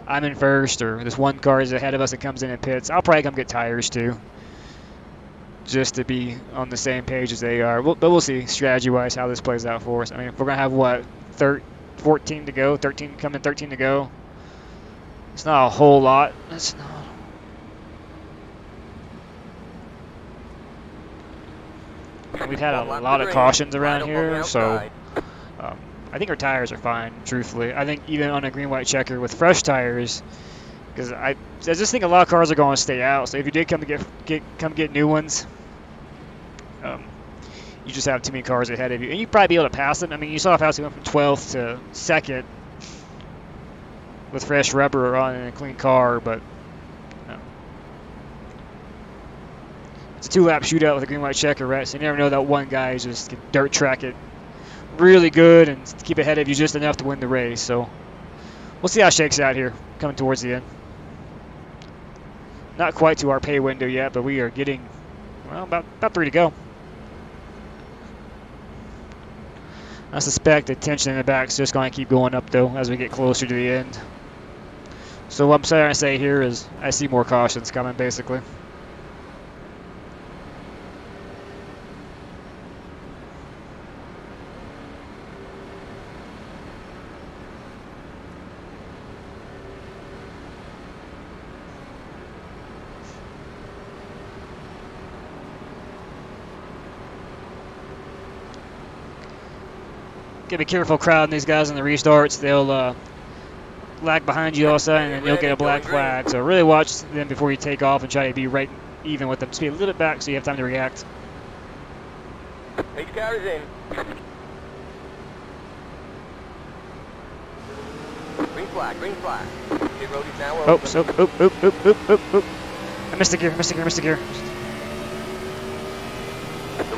I'm in first, or this one car is ahead of us and comes in and pits, I'll probably come get tires too, just to be on the same page as they are. But we'll see strategy-wise how this plays out for us. I mean, if we're gonna have what, 14 to go, 13 coming, 13 to go. It's not a whole lot. It's not. We've had a lot of cautions around here, so I think our tires are fine, truthfully. I think even on a green-white checker with fresh tires, because I just think a lot of cars are going to stay out. So if you did come to get new ones, you just have too many cars ahead of you, and you'd probably be able to pass them. I mean, you saw how he went from 12th to 2nd with fresh rubber on and a clean car, but it's a 2-lap shootout with a green-white checker, right? So you never know that one guy is just can dirt track it really good and keep ahead of you just enough to win the race. So we'll see how it shakes out here coming towards the end. Not quite to our pay window yet, but we are getting, well, about 3 to go. I suspect the tension in the back is just going to keep going up, though, as we get closer to the end. So what I'm trying to say here is I see more cautions coming, basically. Gotta be careful crowding these guys in the restarts. They'll lag behind you also, and then you'll get a black flag. So really watch them before you take off and try to be right even with them. Speed a little bit back so you have time to react. Each car is in. Green flag, green flag. Pit road is now open. Oop. I missed the gear. The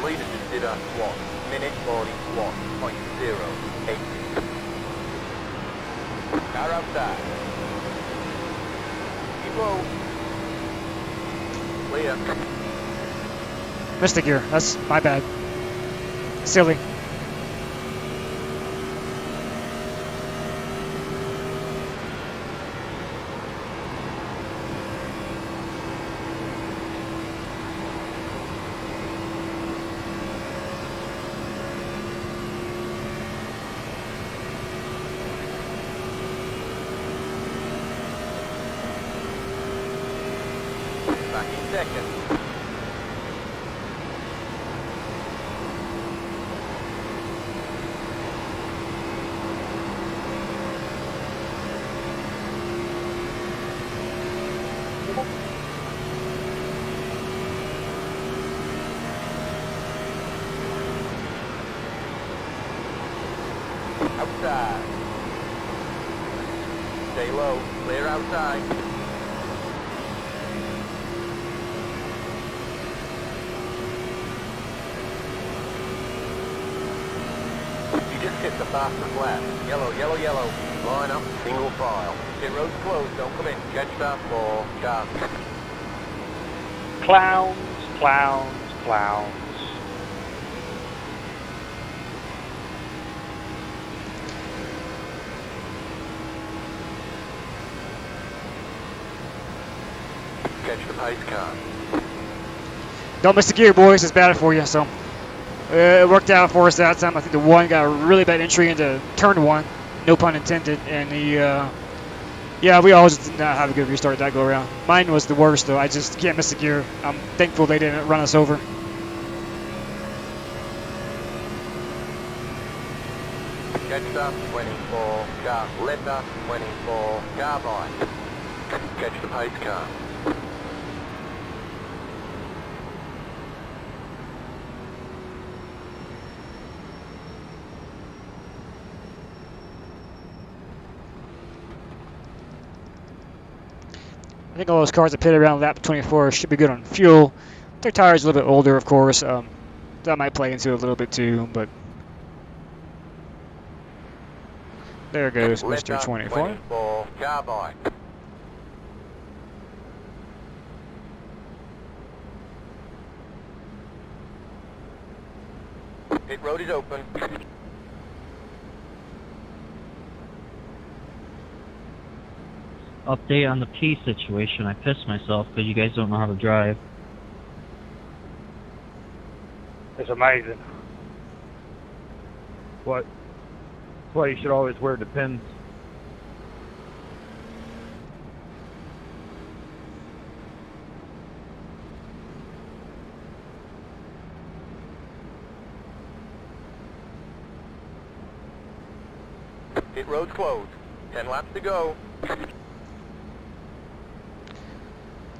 leader just did a 1 minute 41.08. Car outside. Keep low. Clear. Missed the gear. That's my bad. Silly. Back in second. inside. Stay low, clear outside. You just hit the fastest lap. Yellow, yellow, yellow. Line up, single file. Pit road's closed, don't come in. Jet start 4, car. Clowns, clowns, clowns. Catch the pace car. Don't miss the gear, boys. It's bad for you. So it worked out for us that time. I think the one got a really bad entry into turn 1, no pun intended, and yeah, we all just did not have a good restart that go around. Mine was the worst though. I just can't miss the gear. I'm thankful they didn't run us over. Catch start 24, car. Left up 24, car by. Catch the pace car. I think all those cars that pitted around lap 24 should be good on fuel. Their tires are a little bit older, of course. That might play into it a little bit too, but there goes Mr. 24. 24, car by. Pit road is open. Update on the P situation. I pissed myself because you guys don't know how to drive. It's amazing. What? That's why you should always wear the pins. Pit road's closed. 10 laps to go.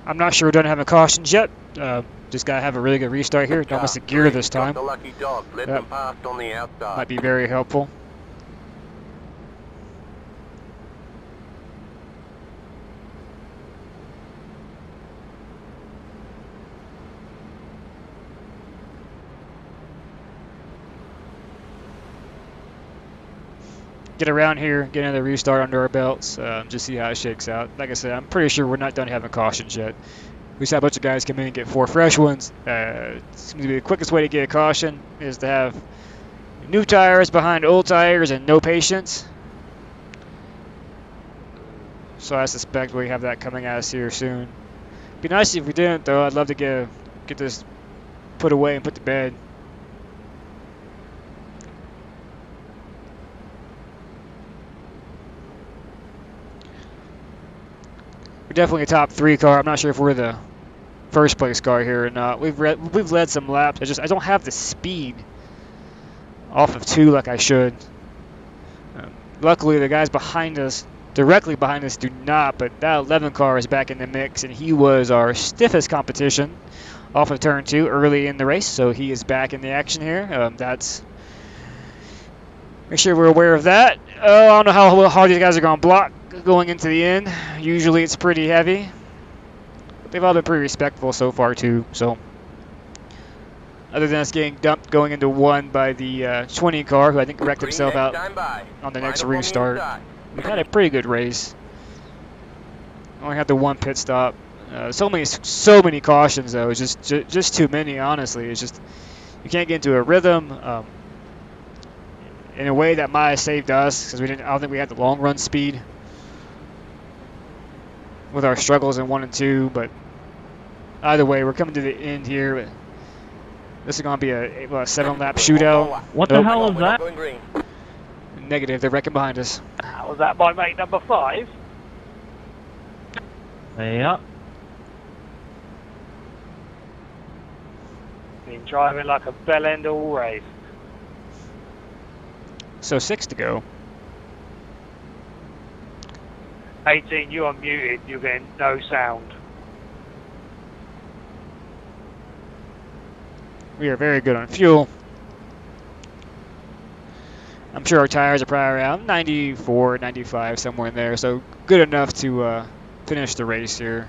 I'm not sure we're done having cautions yet. Just gotta have a really good restart here. Don't miss the gear this time. The lucky dog. Let them past on the outside. Might be very helpful. Get around here, get another restart under our belts, just see how it shakes out. Like I said, I'm pretty sure we're not done having cautions yet. We saw a bunch of guys come in and get 4 fresh ones. Seems to be the quickest way to get a caution is to have new tires behind old tires and no patience. So I suspect we have that coming at us here soon. Be nice if we didn't, though. I'd love to get this put away and put to bed. We're definitely a top 3 car. I'm not sure if we're the first place car here or not. We've led some laps. I don't have the speed off of 2 like I should. Luckily, the guys behind us, directly behind us, do not. But that 11 car is back in the mix, and he was our stiffest competition off of turn 2 early in the race. So he is back in the action here. Make sure we're aware of that. I don't know how hard these guys are going to block going into the end. Usually it's pretty heavy. But they've all been pretty respectful so far too. So other than us getting dumped going into 1 by the 20 car, who I think wrecked himself out on the next restart, we've had a pretty good race. Only had the 1 pit stop. So many cautions though. It's just too many, honestly. It's just you can't get into a rhythm. In a way that might have saved us because I don't think we had the long run speed with our struggles in 1 and 2. But either way, we're coming to the end here. This is going to be a 7-lap shootout. What the hell is that? Negative. They're wrecking behind us. Was that my mate number 5? Yep. Been driving like a bell end all race. So 6 to go. 18, you are muted. You're getting no sound. We are very good on fuel. I'm sure our tires are probably around 94, 95, somewhere in there. So good enough to finish the race here.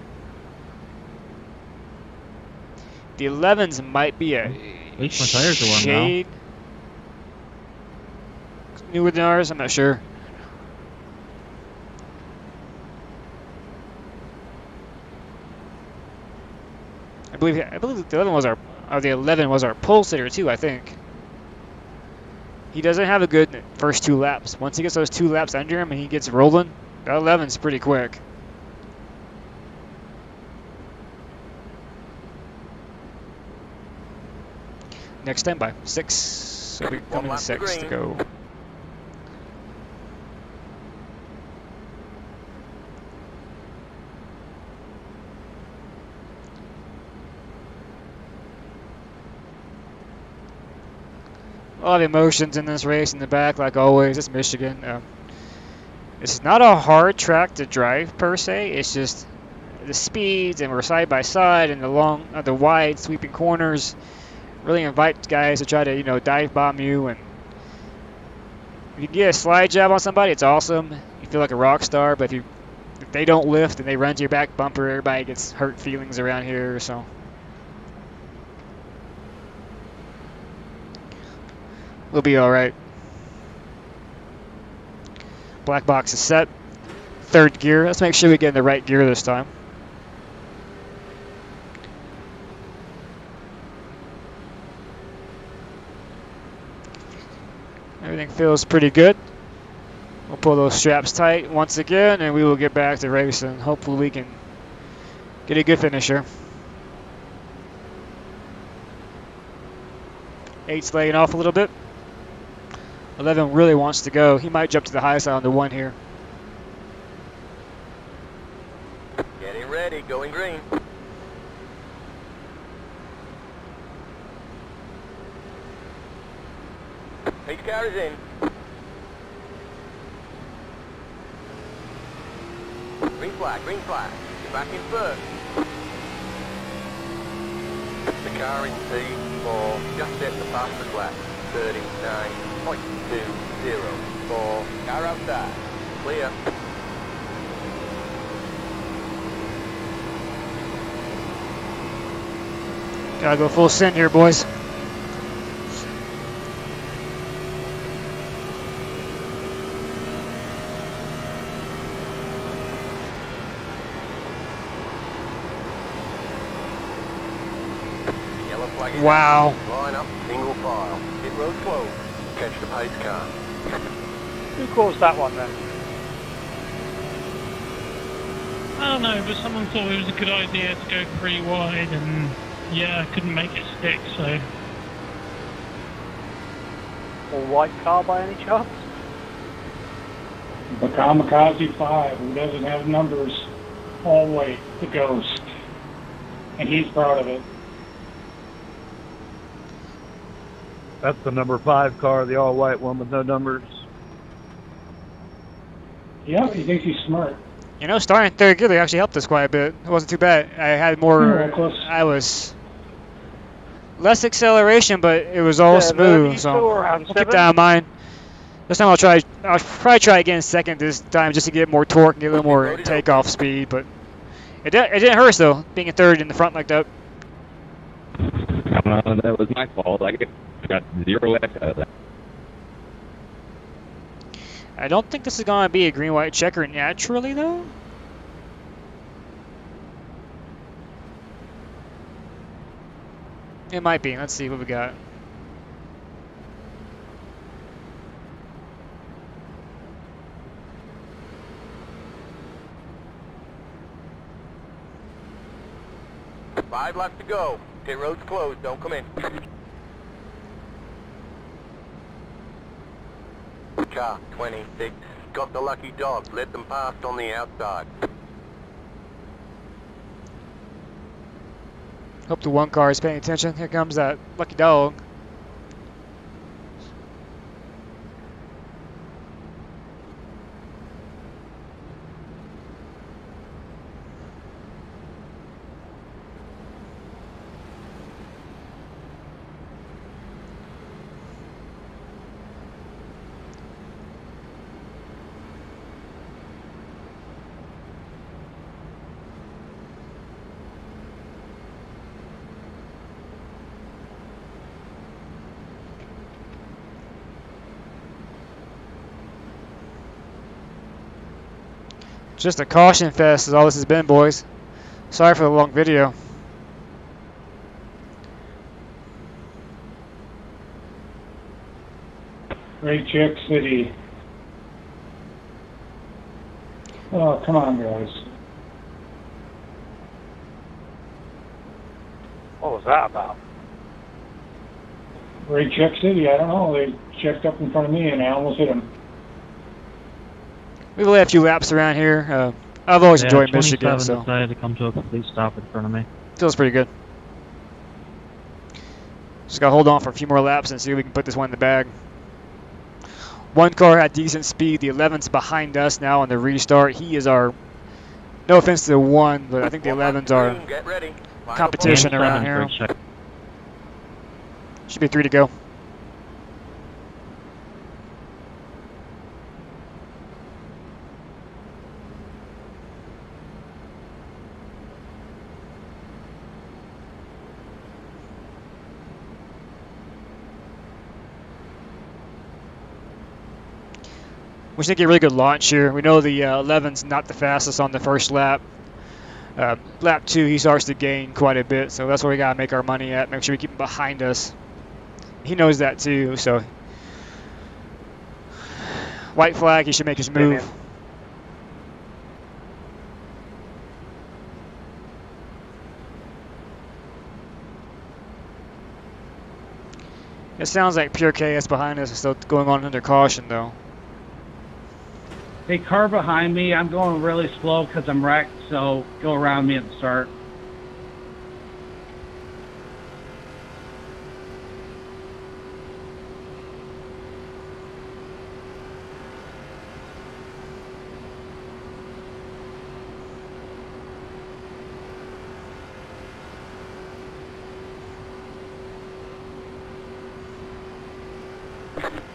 The 11s might be a At least my tires are warm now. shade newer than ours. I'm not sure. I believe the 11 was the 11 was our pole sitter too. I think he doesn't have a good first 2 laps. Once he gets those 2 laps under him and he gets rolling, that 11's pretty quick. Next time by 6. So we're coming 6 to go. A lot of emotions in this race in the back, like always. It's Michigan. It's not a hard track to drive per se. It's just the speeds, and we're side by side, and the wide sweeping corners really invite guys to try to dive bomb you. And if you get a slide job on somebody, it's awesome. You feel like a rock star. But if they don't lift and they run to your back bumper, everybody gets hurt feelings around here. So. We'll be all right. Black box is set. 3rd gear. Let's make sure we get in the right gear this time. Everything feels pretty good. We'll pull those straps tight once again, and we will get back to racing. Hopefully we can get a good finish here. 8's laying off a little bit. 11 really wants to go. He might jump to the high side on the 1 here. Getting ready, going green. Pace car is in. Green flag, green flag. You're back in first. The car in C4 just hit the fastest lap. 39.204. Car outside. Clear. Gotta go full send here, boys. Yellow flag is Wow. out. Line up, single file. Pit road closed. Catch the pace car. Who caused that one then? I don't know, but someone thought it was a good idea to go 3 wide, and yeah, I couldn't make it stick, so. A white car by any chance? The Kamikaze 5, who doesn't have numbers, all white, the Ghost. And he's proud of it. That's the number 5 car, the all-white one with no numbers. Yeah, he thinks he's smart. Starting 3rd gear, they actually helped us quite a bit. It wasn't too bad. I had more. Close. I was less acceleration, but it was all smooth. So we'll keep that in mind. This time I'll probably try again 2nd this time just to get more torque and get a little more takeoff speed. But it didn't hurt us though, being a 3rd in the front like that. That was my fault. I got 0 X out of that. I don't think this is going to be a green-white checker naturally, though. It might be. Let's see what we got. Five laps to go. Pit road's closed. Don't come in. Car 26. Got the lucky dog. Let them past on the outside. Hope the 1 car is paying attention. Here comes that lucky dog. It's just a caution fest is all this has been, boys. Sorry for the long video. Great Check City. Oh, come on, guys. What was that about? Great Check City, I don't know. They checked up in front of me and I almost hit them. We've had a few laps around here. I've always enjoyed Michigan, 27 so decided to come to a complete stop in front of me. feels pretty good. Just gotta hold on for a few more laps and see if we can put this one in the bag. One car had decent speed. The 11's behind us now on the restart. He is our, no offense to the 1, but I think the 11's our Get ready. competition around here. Should be 3 to go. We should get a really good launch here. We know the 11's not the fastest on the first lap. Lap 2, he starts to gain quite a bit, so that's where we gotta make our money at. Make sure we keep him behind us. He knows that too, so white flag, he should make his move. It sounds like pure chaos behind us is still going on under caution though. Hey, car behind me, I'm going really slow because I'm wrecked, so go around me at the start.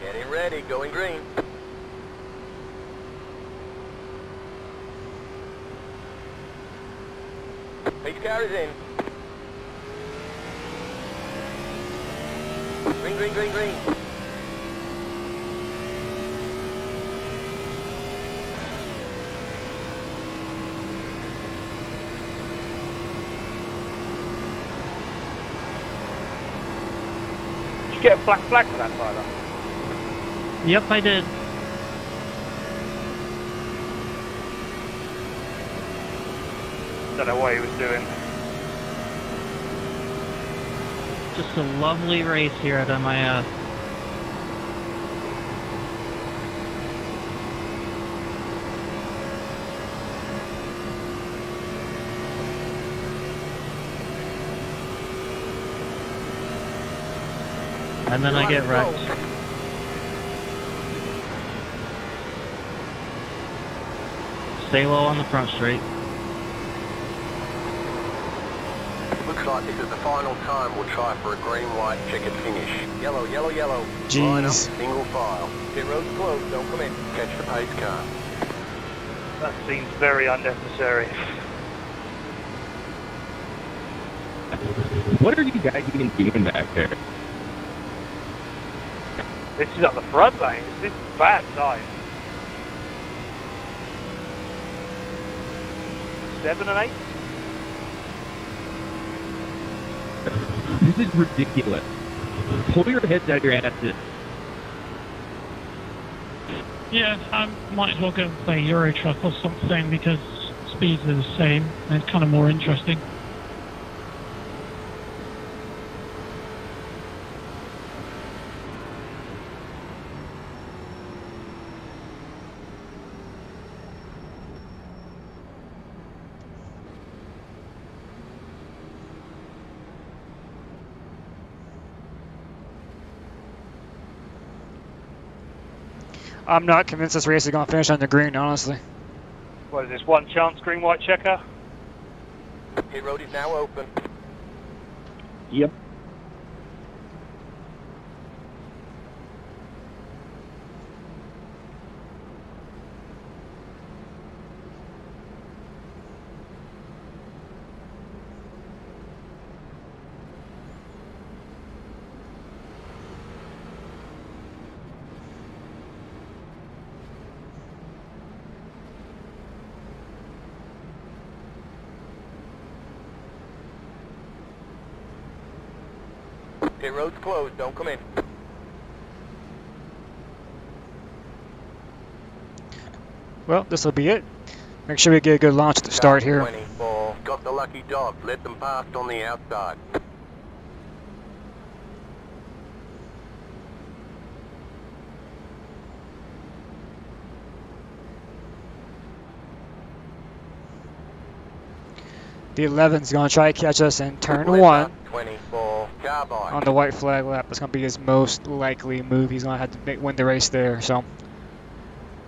Getting ready, going green. Pace car is in. Green, green, green, green. Did you get a black flag for that driver? Yep, I did. Don't know what he was doing. Just a lovely race here at MIS. And then I get wrecked. Stay low on the front straight. Looks like this is the final time we'll try for a green, white, checkered finish. Yellow, yellow, yellow. Jeez. Line up, single file. Pit road's closed, don't come in. Catch the pace car. That seems very unnecessary. What are you guys even doing back there? This is up the front lane. This is bad time. 7 and 8? This is ridiculous. Pull your heads out of your asses. Yeah, I might as well go and play Euro Truck or something because speeds are the same and it's kind of more interesting. I'm not convinced this race is going to finish on the green, honestly. What is this, one chance green, white checker? Pit road is now open. Yep. Pit road's closed, don't come in. Well, this will be it. Make sure we get a good launch at the start here. 24. Got the lucky dog. Let them past on the outside. The 11's going to try to catch us in turn Left 1 up, 24. Carbine. on the white flag lap. That's going to be his most likely move. He's going to have to win the race there. So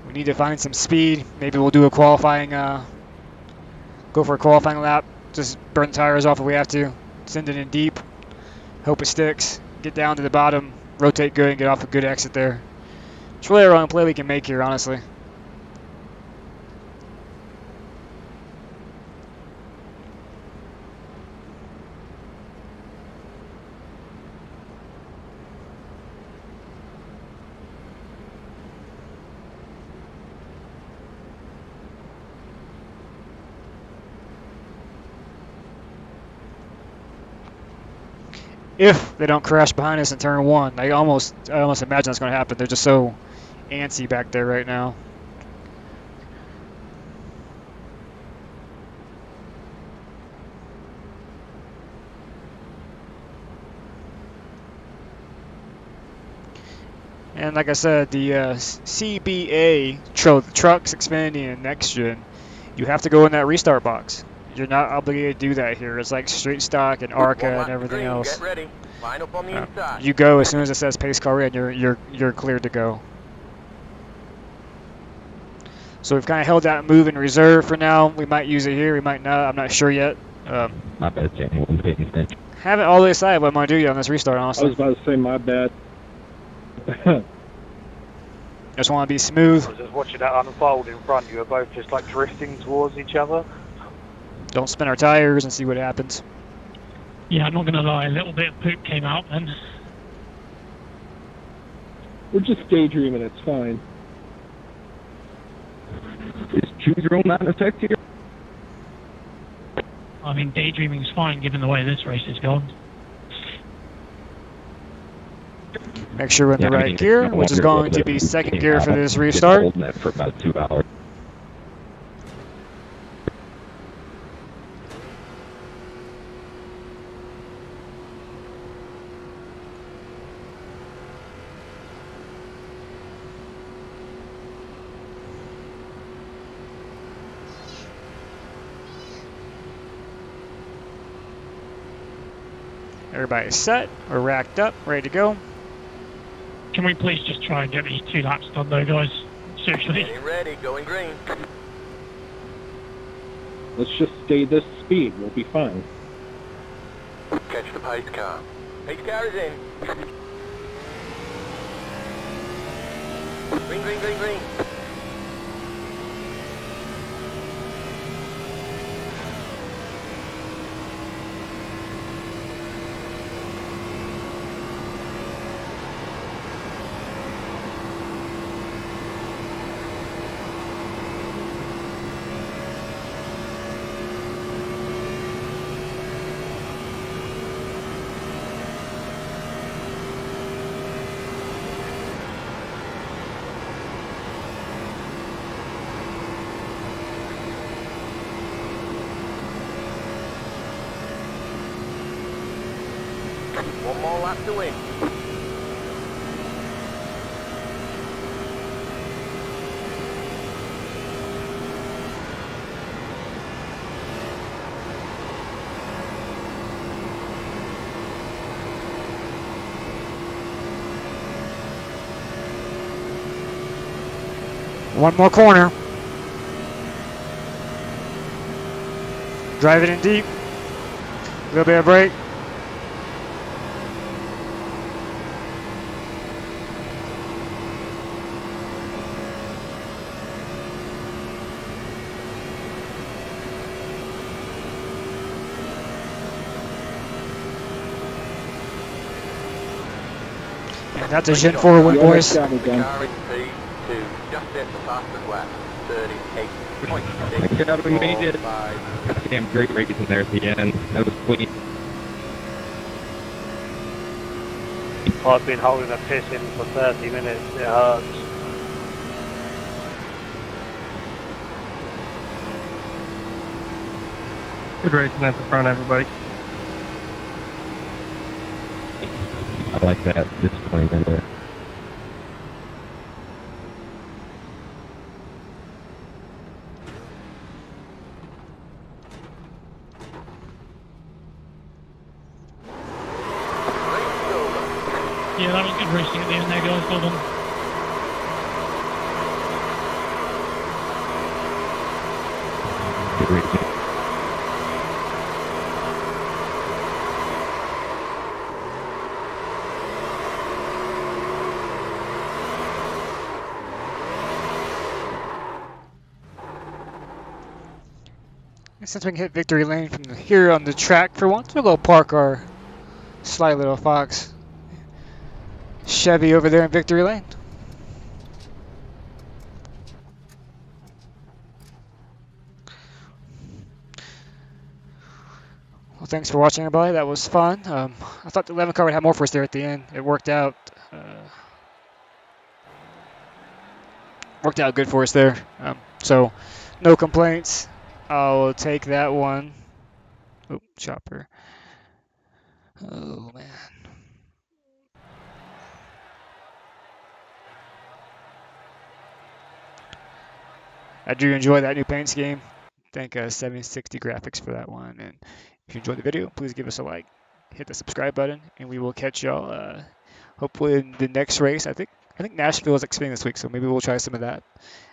we need to find some speed. Maybe we'll do a qualifying, go for a qualifying lap. Just burn the tires off if we have to. Send it in deep. Hope it sticks. Get down to the bottom. Rotate good and get off a good exit there. It's really a wrong play we can make here, honestly. If they don't crash behind us in turn 1. I almost imagine that's going to happen. They're just so antsy back there right now. And like I said, the CBA trucks expanding in next gen, you have to go in that restart box. You're not obligated to do that here. It's like straight stock and ARCA and everything else. Get ready. Line up on the inside. You go as soon as it says pace car in, you're cleared to go. So we've kind of held that move in reserve for now. We might use it here, we might not. I'm not sure yet. My bad, Jamie. Wasn't paying attention. Haven't all decided what I'm going to do yet on this restart, I honestly. was about to say my bad. Just want to be smooth. I was just watching that unfold in front. You were both just like drifting towards each other. Don't spin our tires and see what happens. Yeah, I'm not going to lie, a little bit of poop came out then. We're just daydreaming, it's fine. Is choose your own not effect here? I mean, daydreaming's fine given the way this race is going. Make sure we're in the right gear, which is going to be second gear for this restart. Holding that for about 2 hours. Everybody's set, we're racked up, ready to go. Can we please just try and get these 2 laps done though, guys? Seriously. Getting ready, going green. Let's just stay this speed, we'll be fine. Catch the pace car. Pace car is in. Green, green, green, green. One more lap to win. One more corner. Drive it in deep. A little bit of brake. And that's a Gen4 win, boys. Car in P2, just set the fastest lap. 38.6. Get out of the way, did it. Damn great race in there at the end. That was clean. I've been holding a piss in for 30 minutes. It hurts. Good racing at the front, everybody. I like that disappointment there. Yeah, that was good racing at the end there, guys. Well done. Good racing. Since we can hit victory lane from here on the track for once, we'll go park our sly little fox Chevy over there in victory lane. Well, thanks for watching, everybody. That was fun. I thought the 11 car would have more for us there at the end. It worked out. Worked out good for us there. So, no complaints. I'll take that one. Oh, chopper. Oh, man. I do enjoy that new paint scheme. Thank 7060 Graphics for that one. And if you enjoyed the video, please give us a like, hit the subscribe button, and we will catch y'all hopefully in the next race. I think Nashville is expanding this week, so maybe we'll try some of that.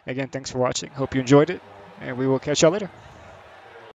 Again, thanks for watching. Hope you enjoyed it, and we will catch y'all later.